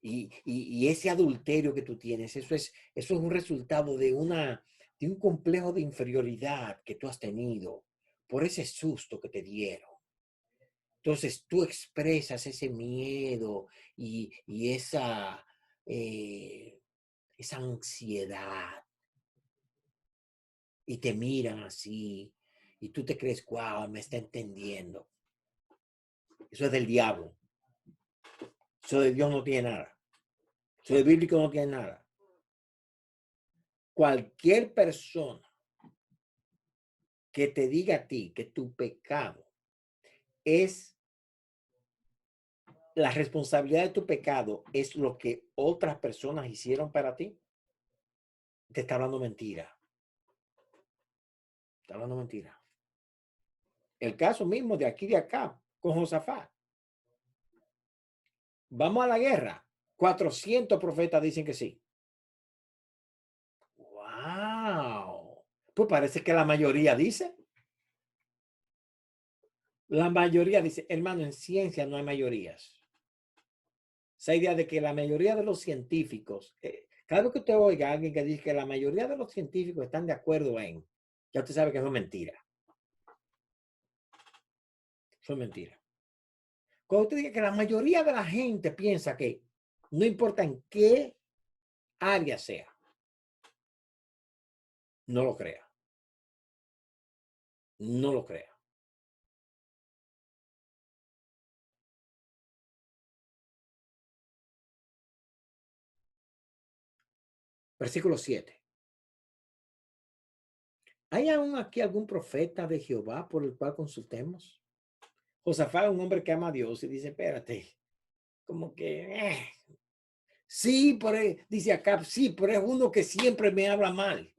Y ese adulterio que tú tienes, eso es un resultado de un complejo de inferioridad que tú has tenido por ese susto que te dieron. Entonces tú expresas ese miedo y esa ansiedad y te miran así y tú te crees, wow, me está entendiendo. Eso es del diablo. Eso de Dios no tiene nada. Eso de bíblico no tiene nada. Cualquier persona que te diga a ti que tu pecado es, la responsabilidad de tu pecado es lo que otras personas hicieron para ti, te está hablando mentira. Está hablando mentira. El caso mismo de aquí de acá, con Josafat. Vamos a la guerra. 400 profetas dicen que sí. ¡Wow! Pues parece que la mayoría dice. La mayoría dice, hermano, en ciencia no hay mayorías. Esa idea de que la mayoría de los científicos, cada vez que usted oiga a alguien que dice que la mayoría de los científicos están de acuerdo en, ya usted sabe que eso es mentira. Eso es mentira. Cuando usted diga que la mayoría de la gente piensa que no importa en qué área sea, no lo crea. No lo crea. Versículo 7. ¿Hay aún aquí algún profeta de Jehová por el cual consultemos? Josafat es un hombre que ama a Dios y dice, espérate, como que, sí, dice acá, sí, pero es uno que siempre me habla mal.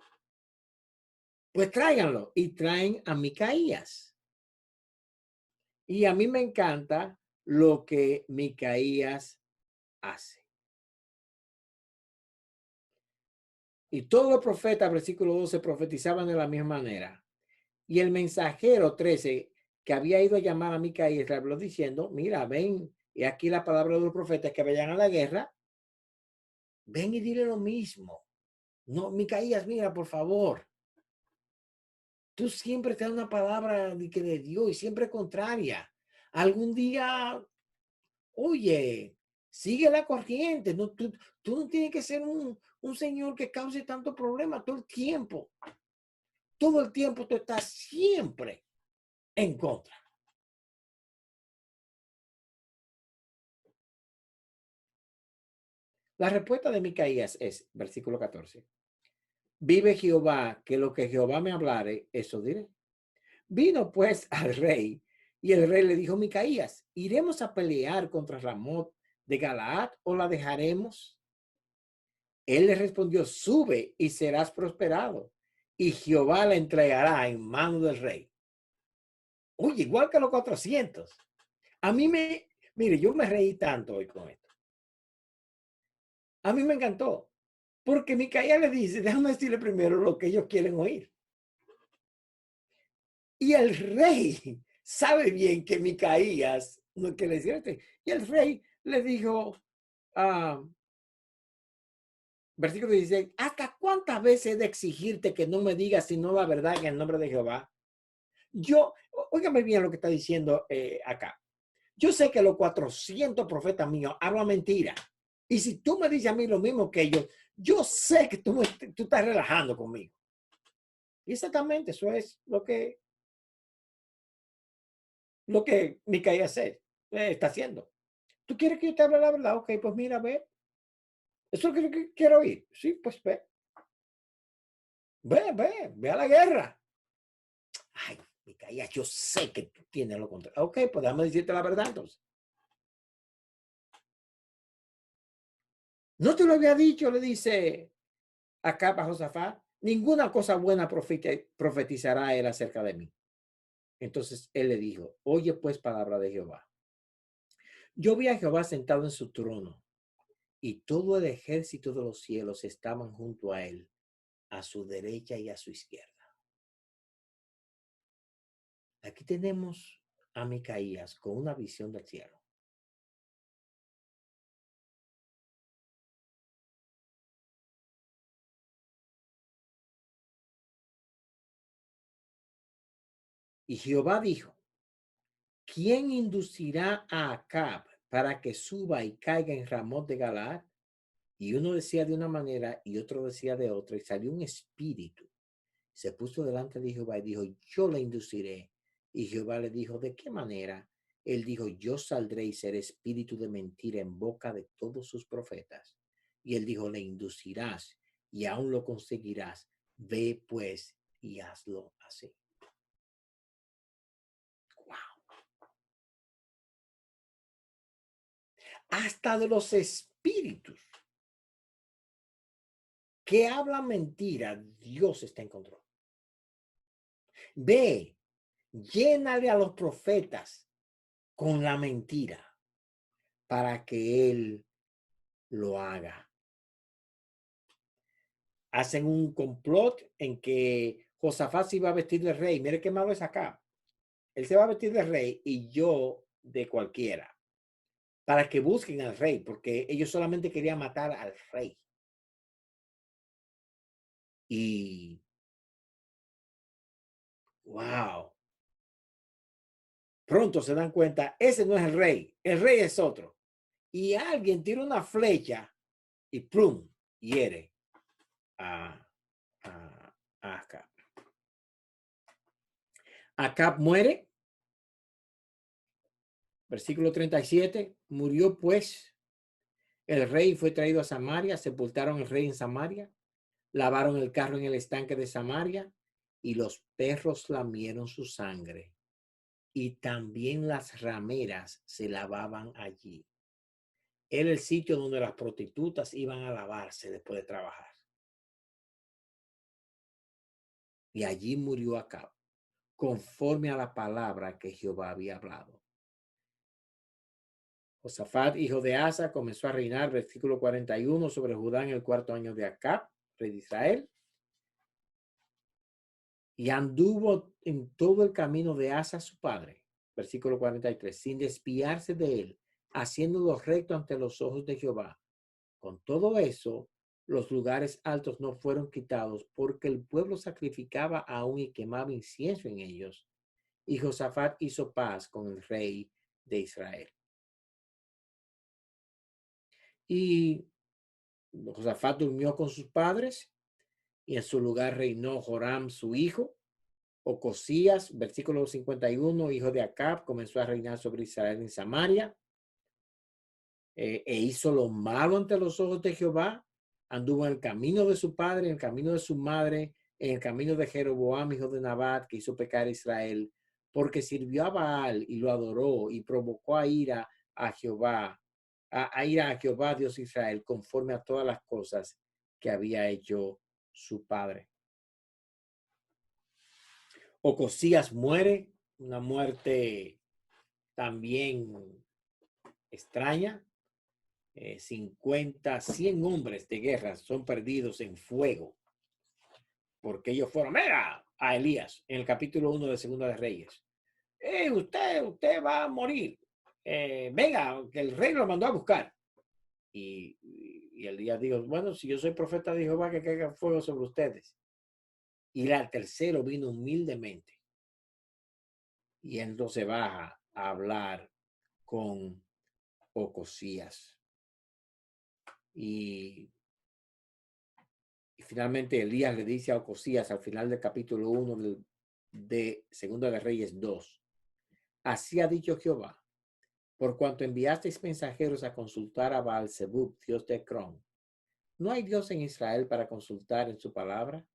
Pues tráiganlo. Y traen a Micaías. Y a mí me encanta lo que Micaías hace. Y todos los profetas, versículo 12, profetizaban de la misma manera. Y el mensajero 13, que había ido a llamar a Micaías, le habló diciendo, mira, ven, y aquí la palabra de los profetas que vayan a la guerra, ven y dile lo mismo. No, Micaías, mira, por favor. Tú siempre te das una palabra de Dios y siempre contraria. Algún día, oye, sigue la corriente. No, tú no tienes que ser un señor que cause tanto problema todo el tiempo. Todo el tiempo tú estás siempre en contra. La respuesta de Micaías es, versículo 14. Vive Jehová, que lo que Jehová me hablare, eso diré. Vino pues al rey, y el rey le dijo, Micaías, ¿iremos a pelear contra Ramot de Galaad o la dejaremos? Él le respondió, sube y serás prosperado, y Jehová la entregará en mano del rey. Oye, igual que los 400. Mire, yo me reí tanto hoy con esto. A mí me encantó, porque Micaías le dice, déjame decirle primero lo que ellos quieren oír. Y el rey sabe bien que Micaías, no quiere decir, y el rey le dijo, versículo 16, ¿hasta cuántas veces he de exigirte que no me digas sino la verdad en el nombre de Jehová? Óigame bien lo que está diciendo acá. Yo sé que los 400 profetas míos hablan mentira. Y si tú me dices a mí lo mismo que ellos, yo sé que tú estás relajando conmigo. Y exactamente eso es lo que Micaías está haciendo. ¿Tú quieres que yo te hable la verdad? Ok, pues mira, ve. Eso es lo que quiero oír. Sí, pues ve. Ve a la guerra. Ay, Micaías, yo sé que tú tienes lo contrario. Ok, pues déjame decirte la verdad entonces. No te lo había dicho, le dice acá a Josafat. Ninguna cosa buena profetizará él acerca de mí. Entonces él le dijo, oye pues palabra de Jehová. Yo vi a Jehová sentado en su trono y todo el ejército de los cielos estaban junto a él, a su derecha y a su izquierda. Aquí tenemos a Micaías con una visión del cielo. Y Jehová dijo, ¿quién inducirá a Acab para que suba y caiga en Ramot de Galaad? Y uno decía de una manera y otro decía de otra, y salió un espíritu. Se puso delante de Jehová y dijo, yo le induciré. Y Jehová le dijo, ¿de qué manera? Él dijo, yo saldré y seré espíritu de mentira en boca de todos sus profetas. Y él dijo, le inducirás y aún lo conseguirás. Ve pues y hazlo así. hasta de los espíritus que hablan mentira, Dios está en control. Ve, llénale a los profetas con la mentira para que él lo haga. Hacen un complot en que Josafat se iba a vestir de rey. Mire qué malo es acá. Él se va a vestir de rey y yo de cualquiera. Para que busquen al rey, porque ellos solamente querían matar al rey. Y wow. Pronto se dan cuenta, ese no es el rey es otro. Y alguien tira una flecha y plum, hiere a Acab. Acab muere. Versículo 37. Murió pues el rey, fue traído a Samaria, sepultaron el rey en Samaria, lavaron el carro en el estanque de Samaria y los perros lamieron su sangre. Y también las rameras se lavaban allí. Era el sitio donde las prostitutas iban a lavarse después de trabajar. Y allí murió Acab, conforme a la palabra que Jehová había hablado. Josafat, hijo de Asa, comenzó a reinar, versículo 41, sobre Judá en el 4º año de Acab, rey de Israel. Y anduvo en todo el camino de Asa, su padre, versículo 43, sin desviarse de él, haciéndolo recto ante los ojos de Jehová. Con todo eso, los lugares altos no fueron quitados, porque el pueblo sacrificaba aún y quemaba incienso en ellos. Y Josafat hizo paz con el rey de Israel. Y Josafat durmió con sus padres, y en su lugar reinó Joram, su hijo. Ocosías, versículo 51, hijo de Acab, comenzó a reinar sobre Israel en Samaria. E hizo lo malo ante los ojos de Jehová. Anduvo en el camino de su padre, en el camino de su madre, en el camino de Jeroboam, hijo de Nabat, que hizo pecar a Israel, porque sirvió a Baal y lo adoró y provocó a ira a Jehová, a ira a Jehová, Dios de Israel, conforme a todas las cosas que había hecho su padre. Ocosías muere, una muerte también extraña. 50, 100 hombres de guerra son perdidos en fuego porque ellos fueron a Elías en el capítulo 1 de Segunda de Reyes. Usted va a morir. Venga, que el rey lo mandó a buscar. Y Elías dijo, bueno, si yo soy profeta de Jehová, que caiga fuego sobre ustedes. Y el tercero vino humildemente. Y entonces baja a hablar con Ocosías. Y finalmente Elías le dice a Ocosías al final del capítulo 1 de Segunda de Reyes 2. Así ha dicho Jehová, por cuanto enviasteis mensajeros a consultar a Baal-zebub, dios de Ecrón. ¿No hay Dios en Israel para consultar en su palabra?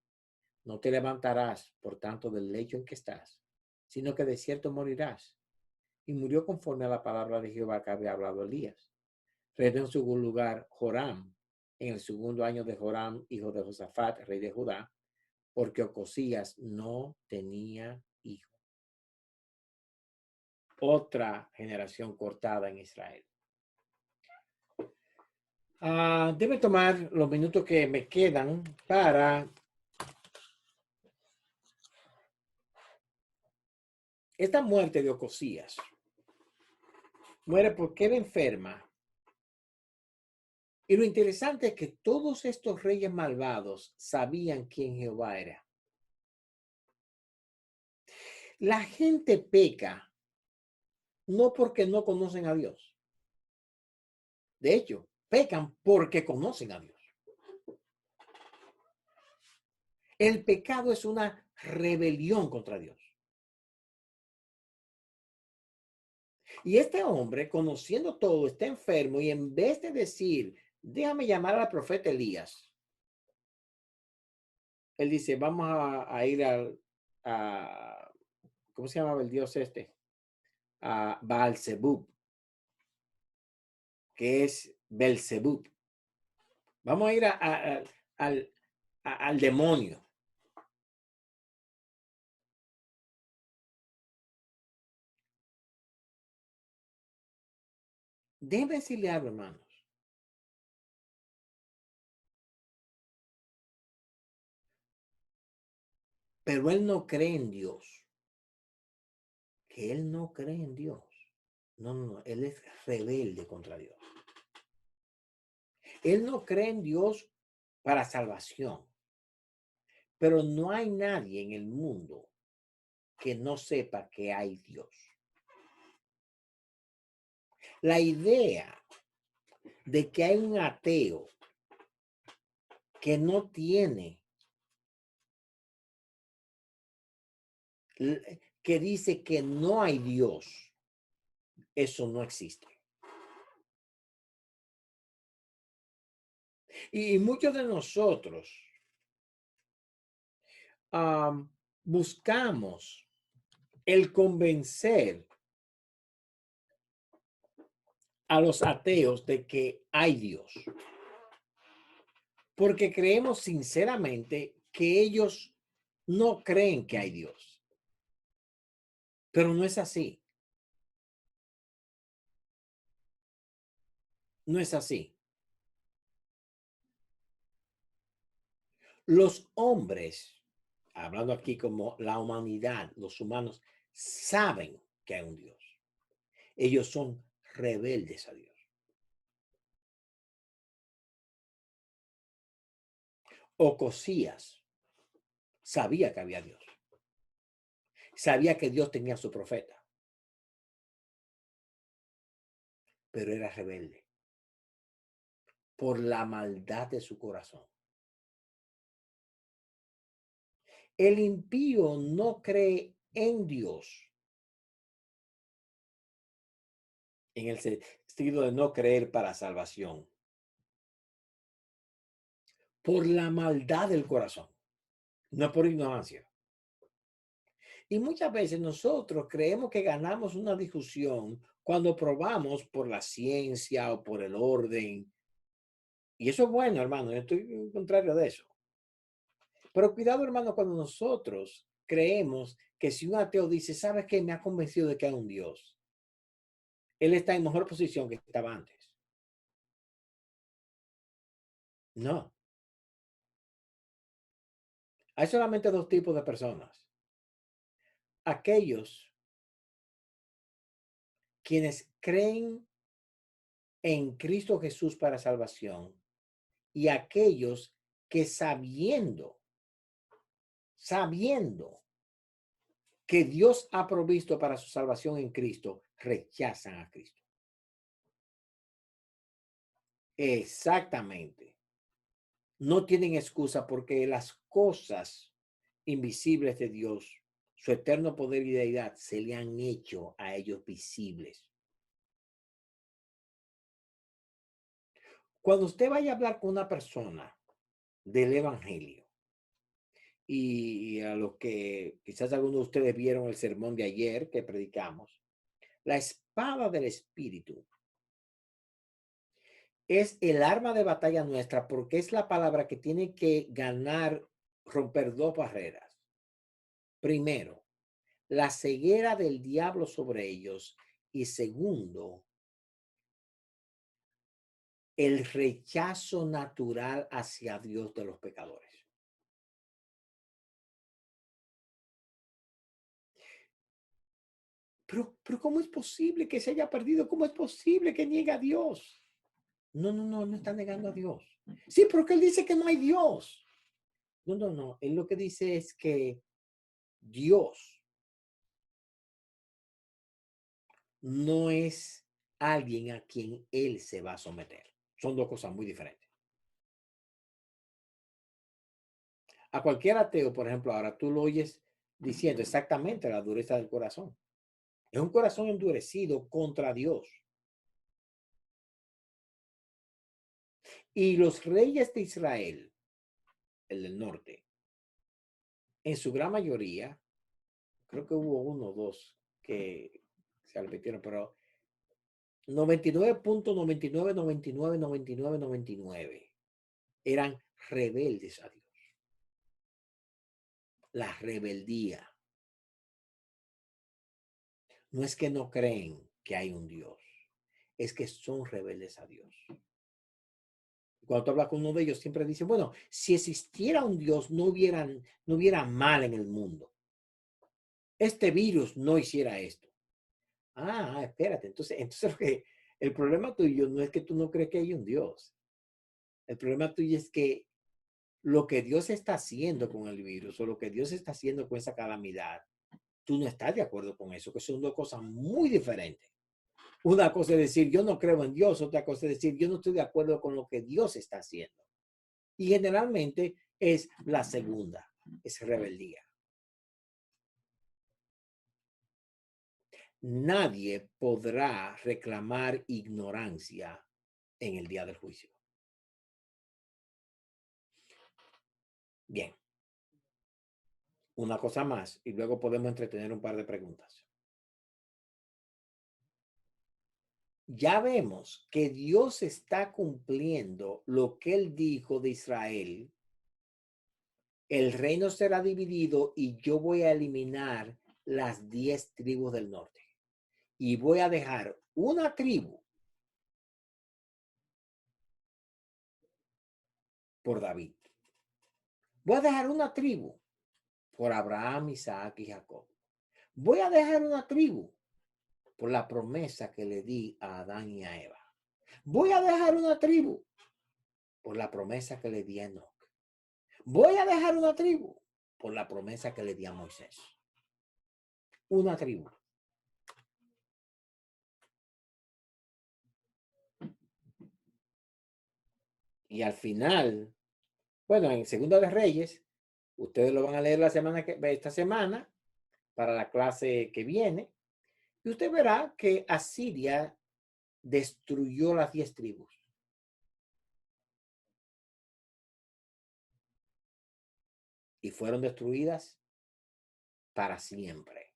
No te levantarás, por tanto, del lecho en que estás, sino que de cierto morirás. Y murió conforme a la palabra de Jehová que había hablado Elías. Reinó en su lugar Joram, en el 2º año de Joram, hijo de Josafat, rey de Judá, porque Ocosías no tenía hijo. Otra generación cortada en Israel. Debe tomar los minutos que me quedan para esta muerte de Ocosías. Muere porque era enferma. Y lo interesante es que todos estos reyes malvados sabían quién Jehová era. La gente peca no porque no conocen a Dios. De hecho, pecan porque conocen a Dios. El pecado es una rebelión contra Dios. Y este hombre, conociendo todo, está enfermo y en vez de decir, déjame llamar al profeta Elías, él dice, vamos a ir a ¿cómo se llamaba el dios este? A Baal-zebub. que es Belzebub. Vamos a ir al demonio. Déjeme decirle algo, hermanos. Pero él no cree en Dios. Que él no cree en Dios. No, no, no. Él es rebelde contra Dios. Él no cree en Dios para salvación. Pero no hay nadie en el mundo que no sepa que hay Dios. La idea de que hay un ateo que no tiene, que dice que no hay Dios, eso no existe. Y muchos de nosotros buscamos el convencer a los ateos de que hay Dios. Porque creemos sinceramente que ellos no creen que hay Dios. Pero no es así. No es así. Los hombres, hablando aquí como la humanidad, los humanos, saben que hay un Dios. Ellos son rebeldes a Dios. Ocosías sabía que había Dios. Sabía que Dios tenía a su profeta. Pero era rebelde por la maldad de su corazón. El impío no cree en Dios en el sentido de no creer para salvación, por la maldad del corazón, no por ignorancia. Y muchas veces nosotros creemos que ganamos una discusión cuando probamos por la ciencia o por el orden. Y eso es bueno, hermano, yo estoy en contrario de eso. Pero cuidado, hermano, cuando nosotros creemos que si un ateo dice, ¿sabes qué? Me ha convencido de que hay un Dios. Él está en mejor posición que estaba antes. No. Hay solamente dos tipos de personas. Aquellos quienes creen en Cristo Jesús para salvación y aquellos que sabiendo que Dios ha provisto para su salvación en Cristo, rechazan a Cristo. Exactamente. No tienen excusa porque las cosas invisibles de Dios, su eterno poder y deidad, se le han hecho a ellos visibles. Cuando usted vaya a hablar con una persona del Evangelio, y a los que quizás algunos de ustedes vieron el sermón de ayer que predicamos, la espada del Espíritu es el arma de batalla nuestra porque es la palabra que tiene que ganar, romper dos barreras. Primero, la ceguera del diablo sobre ellos y segundo, el rechazo natural hacia Dios de los pecadores. Pero ¿cómo es posible que se haya perdido? ¿Cómo es posible que niegue a Dios? No, no, no, no está negando a Dios. Sí, porque él dice que no hay Dios. No, no, no. Él lo que dice es que Dios no es alguien a quien él se va a someter. Son dos cosas muy diferentes. A cualquier ateo, por ejemplo, ahora tú lo oyes diciendo exactamente la dureza del corazón. Es un corazón endurecido contra Dios. Y los reyes de Israel, el del norte, en su gran mayoría, creo que hubo uno o dos que se repitieron, pero 99.999999 eran rebeldes a Dios. La rebeldía. No es que no creen que hay un Dios, es que son rebeldes a Dios. Cuando tú hablas con uno de ellos, siempre dicen, bueno, si existiera un Dios, no hubiera mal en el mundo. Este virus no hiciera esto. Espérate. Entonces el problema tuyo no es que tú no crees que hay un Dios. El problema tuyo es que lo que Dios está haciendo con el virus o lo que Dios está haciendo con esa calamidad, tú no estás de acuerdo con eso, que son dos cosas muy diferentes. Una cosa es decir, yo no creo en Dios, otra cosa es decir, yo no estoy de acuerdo con lo que Dios está haciendo. Y generalmente es la segunda, es rebeldía. Nadie podrá reclamar ignorancia en el día del juicio. Bien. Una cosa más y luego podemos entretener un par de preguntas. Ya vemos que Dios está cumpliendo lo que Él dijo de Israel. El reino será dividido y yo voy a eliminar las 10 tribus del norte. Y voy a dejar una tribu por David. Voy a dejar una tribu por Abraham, Isaac y Jacob. Voy a dejar una tribu por la promesa que le di a Adán y a Eva. Voy a dejar una tribu por la promesa que le di a Enoc. Voy a dejar una tribu por la promesa que le di a Moisés. Una tribu. Y al final, bueno, en Segunda de Reyes, ustedes lo van a leer esta semana para la clase que viene, y usted verá que Asiria destruyó las 10 tribus. Y fueron destruidas para siempre.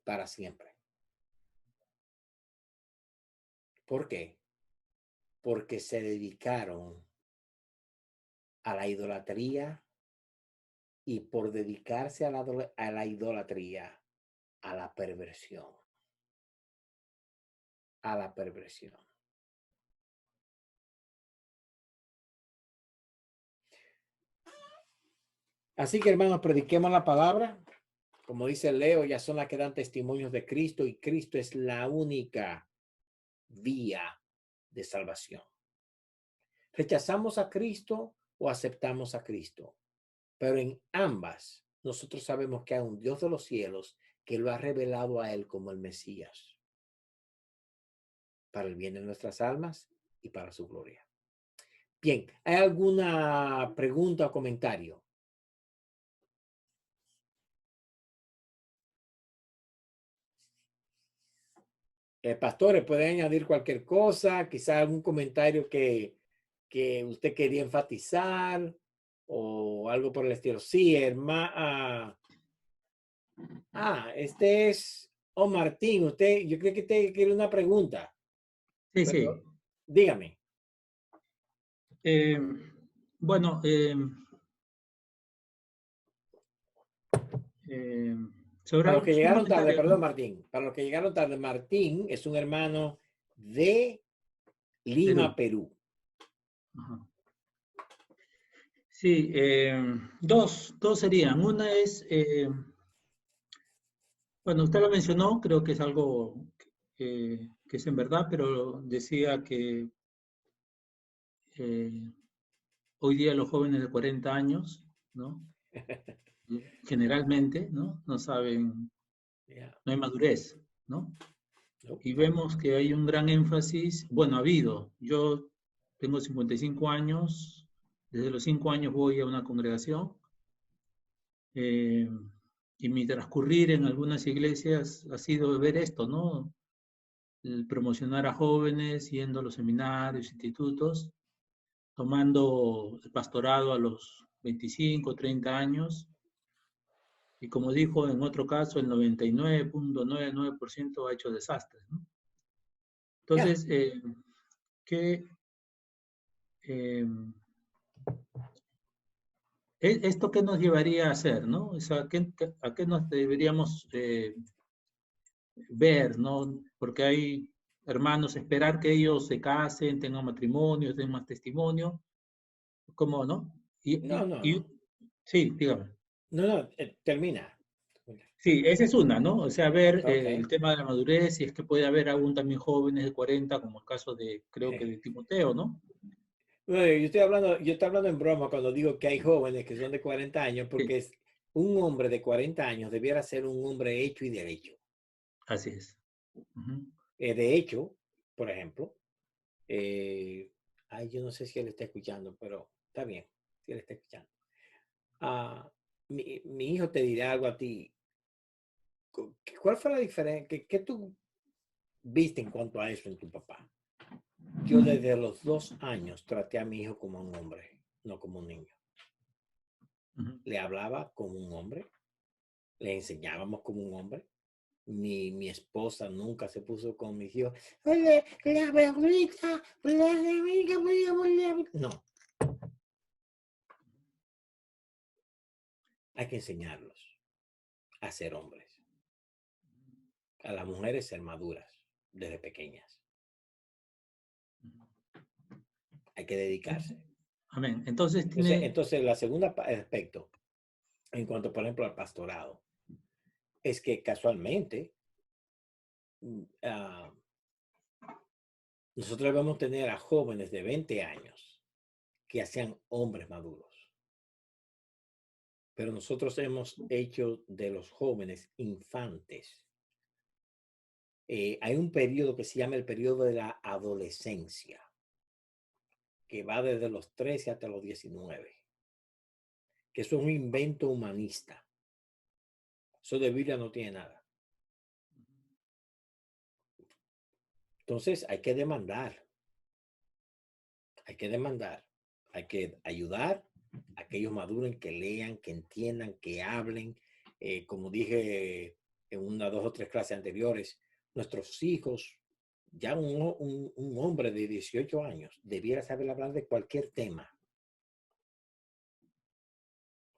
Para siempre. ¿Por qué? Porque se dedicaron a la idolatría y por dedicarse a la idolatría, a la perversión. A la perversión. Así que, hermanos, prediquemos la palabra. Como dice Leo, ya son las que dan testimonios de Cristo y Cristo es la única vía de salvación. ¿Rechazamos a Cristo o aceptamos a Cristo? Pero en ambas, nosotros sabemos que hay un Dios de los cielos que lo ha revelado a Él como el Mesías, para el bien de nuestras almas y para su gloria. Bien, ¿hay alguna pregunta o comentario? Pastores, pueden añadir cualquier cosa, quizá algún comentario que usted quería enfatizar o algo por el estilo. Sí, hermano. Este es Martín. Usted, yo creo que usted quiere una pregunta. Sí, Pero, sí. dígame. Bueno, para los que llegaron tarde, perdón, ¿no? Martín. Para los que llegaron tarde, Martín es un hermano de Lima, Perú. Ajá. Sí, dos serían. Una es, bueno, usted lo mencionó, creo que es algo que es en verdad, pero decía que hoy día los jóvenes de 40 años, ¿no? Generalmente, ¿no? No saben, no hay madurez, ¿no? Y vemos que hay un gran énfasis, bueno, ha habido. Yo tengo 55 años, desde los 5 años voy a una congregación. Y mi transcurrir en algunas iglesias ha sido ver esto, ¿no? El promocionar a jóvenes, yendo a los seminarios, institutos, tomando el pastorado a los 25, 30 años. Y como dijo en otro caso, el 99.99% ha hecho desastres, ¿no? Entonces, ¿esto qué nos llevaría a hacer, no? O sea, ¿a qué nos deberíamos ver, no? Porque hay hermanos, esperar que ellos se casen, tengan matrimonio, tengan más testimonio, ¿cómo no? No. Sí, dígame. No, termina. Sí, esa es una, ¿no? O sea, ver Okay. el tema de la madurez, y es que puede haber aún también jóvenes de 40, como el caso de, creo que de Timoteo, ¿no? Bueno, yo estoy hablando en broma cuando digo que hay jóvenes que son de 40 años, porque Sí. un hombre de 40 años debiera ser un hombre hecho y derecho. Así es. De hecho, por ejemplo, yo no sé si él está escuchando, pero está bien, si él está escuchando. Mi hijo te dirá algo a ti. ¿Cuál fue la diferencia? ¿Qué tú viste en cuanto a eso en tu papá? Yo desde los 2 años traté a mi hijo como un hombre, no como un niño. Le hablaba como un hombre, le enseñábamos como un hombre. Mi esposa nunca se puso con mis hijos. No. Hay que enseñarlos a ser hombres. A las mujeres ser maduras desde pequeñas. Hay que dedicarse. Amén. Entonces, la segunda aspecto, en cuanto, por ejemplo, al pastorado, es que casualmente nosotros debemos tener a jóvenes de 20 años que sean hombres maduros. Pero nosotros hemos hecho de los jóvenes infantes. Hay un periodo que se llama el periodo de la adolescencia, que va desde los 13 hasta los 19, que eso es un invento humanista. Eso de Biblia no tiene nada. Entonces hay que demandar. Hay que ayudar a que ellos maduren, que lean, que entiendan, que hablen. Como dije en 1, 2 o 3 clases anteriores, nuestros hijos, ya un hombre de 18 años debiera saber hablar de cualquier tema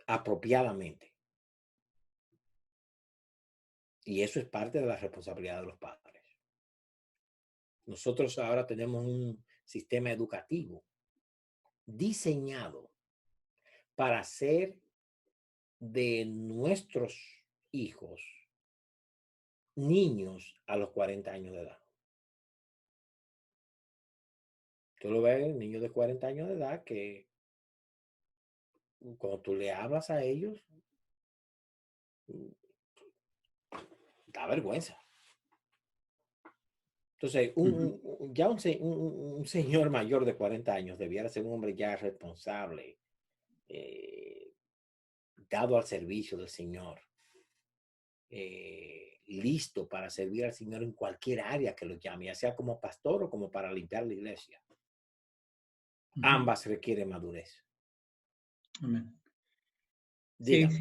apropiadamente. Y eso es parte de la responsabilidad de los padres. Nosotros ahora tenemos un sistema educativo diseñado para hacer de nuestros hijos niños a los 40 años de edad. Tú lo ves, niños de 40 años de edad que cuando tú le hablas a ellos, da vergüenza. Entonces, un señor mayor de 40 años debiera ser un hombre ya responsable, dado al servicio del Señor, listo para servir al Señor en cualquier área que lo llame, ya sea como pastor o como para limpiar la iglesia. Ambas requieren madurez. Amén. Dígame.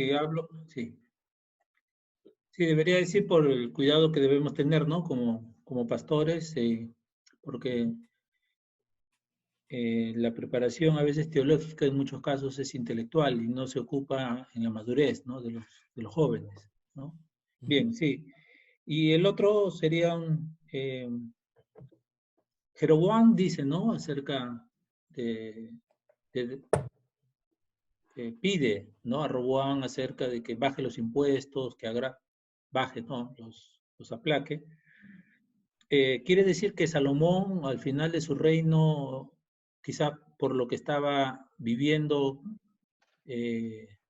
Sí, debería decir por el cuidado que debemos tener, ¿no? Como pastores, porque la preparación a veces teológica en muchos casos es intelectual y no se ocupa en la madurez, ¿no? de los jóvenes, ¿no? Bien, sí. Y el otro sería Jeroboam dice, ¿no? Acerca pide, ¿no? A Roboam acerca de que baje los impuestos, que baje, ¿no? Los aplaque. Quiere decir que Salomón, al final de su reino, quizá por lo que estaba viviendo,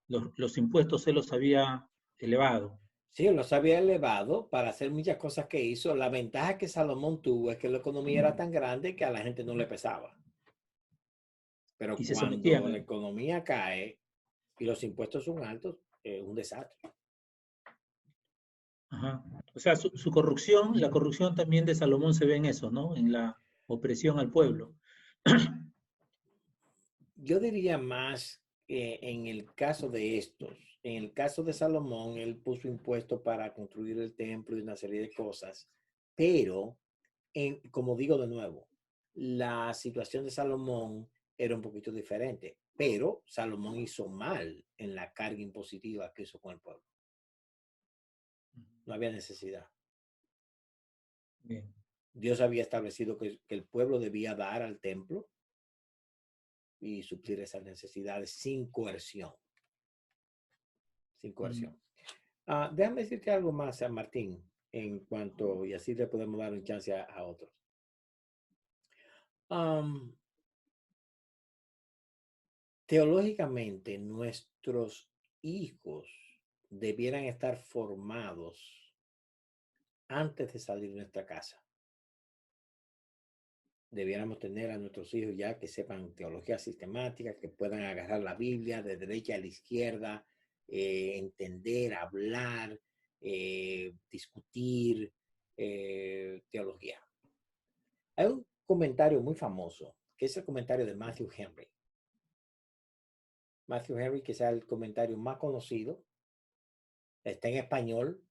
los impuestos él los había elevado. Sí, él los había elevado para hacer muchas cosas que hizo. La ventaja que Salomón tuvo es que la economía era tan grande que a la gente no le pesaba. Pero cuando la economía cae y los impuestos son altos, es un desastre. Ajá. O sea, su corrupción, la corrupción también de Salomón se ve en eso, ¿no? En la opresión al pueblo. Yo diría más en el caso de estos, en el caso de Salomón, él puso impuestos para construir el templo y una serie de cosas, pero, como digo de nuevo, la situación de Salomón era un poquito diferente, pero Salomón hizo mal en la carga impositiva que hizo con el pueblo. No había necesidad. Bien. Dios había establecido que el pueblo debía dar al templo y suplir esas necesidades sin coerción. Sin coerción. Déjame decirte algo más, San Martín, en cuanto, y así le podemos dar un chance a otros. Teológicamente, nuestros hijos debieran estar formados antes de salir de nuestra casa. Debiéramos tener a nuestros hijos ya que sepan teología sistemática, que puedan agarrar la Biblia de derecha a la izquierda, entender, hablar, discutir teología. Hay un comentario muy famoso, que es el comentario de Matthew Henry. Matthew Henry, que sea el comentario más conocido, está en español.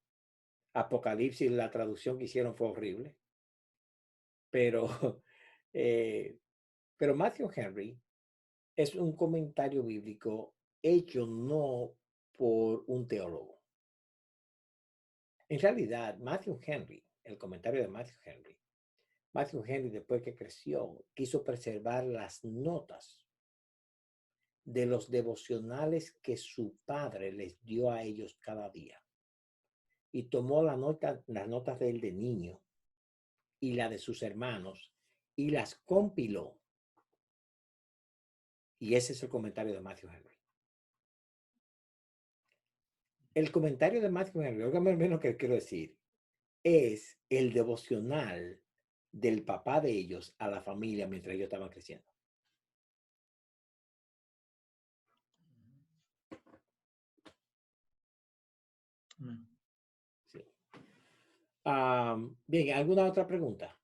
Apocalipsis, la traducción que hicieron fue horrible. Pero Matthew Henry es un comentario bíblico hecho no por un teólogo. En realidad, Matthew Henry, el comentario de Matthew Henry, después que creció, quiso preservar las notas de los devocionales que su padre les dio a ellos cada día. Y tomó las notas de él de niño y la de sus hermanos y las compiló. Y ese es el comentario de Matthew Henry. El comentario de Matthew Henry, óigame bien lo que quiero decir, es el devocional del papá de ellos a la familia mientras ellos estaban creciendo. Sí. Bien, ¿alguna otra pregunta?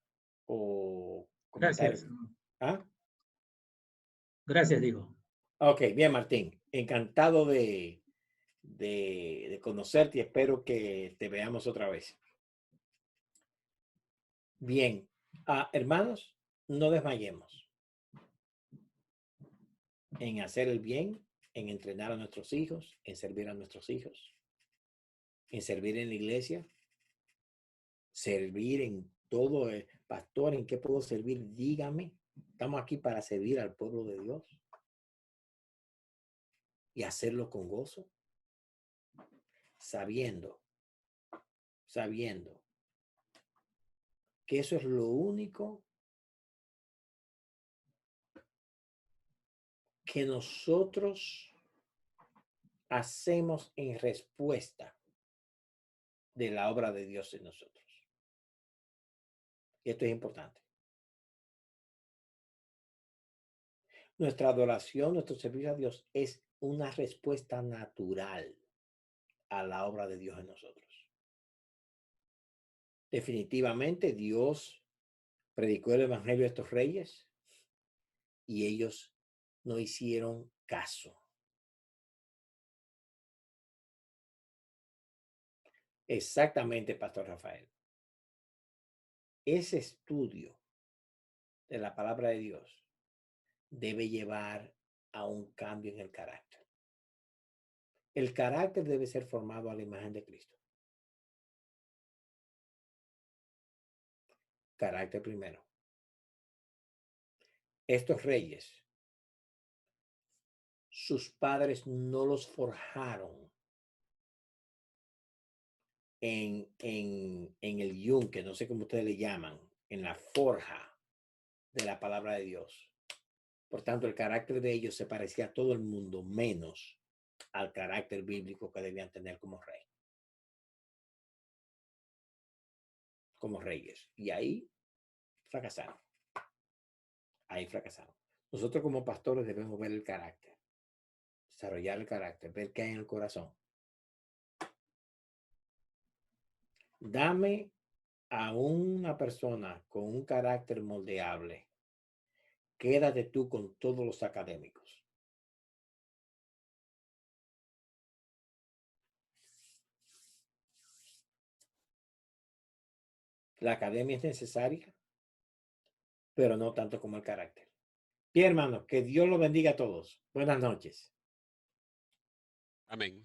¿O comentario? Gracias. ¿Ah? Gracias, digo. Ok, bien, Martín. Encantado de conocerte y espero que te veamos otra vez. Bien, hermanos, no desmayemos en hacer el bien, en entrenar a nuestros hijos, en servir a nuestros hijos, en servir en la iglesia, servir en todo. Pastor, ¿en qué puedo servir? Dígame. Estamos aquí para servir al pueblo de Dios y hacerlo con gozo, sabiendo que eso es lo único que nosotros hacemos en respuesta de la obra de Dios en nosotros. Y esto es importante. Nuestra adoración, nuestro servicio a Dios es una respuesta natural a la obra de Dios en nosotros. Definitivamente Dios predicó el evangelio a estos reyes y ellos no hicieron caso. Exactamente, Pastor Rafael. Ese estudio de la palabra de Dios debe llevar a un cambio en el carácter. El carácter debe ser formado a la imagen de Cristo. Carácter primero. Estos reyes, sus padres no los forjaron en el yunque, no sé cómo ustedes le llaman, en la forja de la palabra de Dios. Por tanto, el carácter de ellos se parecía a todo el mundo, menos al carácter bíblico que debían tener como rey. Como reyes. Y ahí fracasaron. Ahí fracasaron. Nosotros como pastores debemos ver el carácter. Desarrollar el carácter, ver qué hay en el corazón. Dame a una persona con un carácter moldeable. Quédate tú con todos los académicos. La academia es necesaria, pero no tanto como el carácter. Bien, hermano, que Dios los bendiga a todos. Buenas noches. Amén.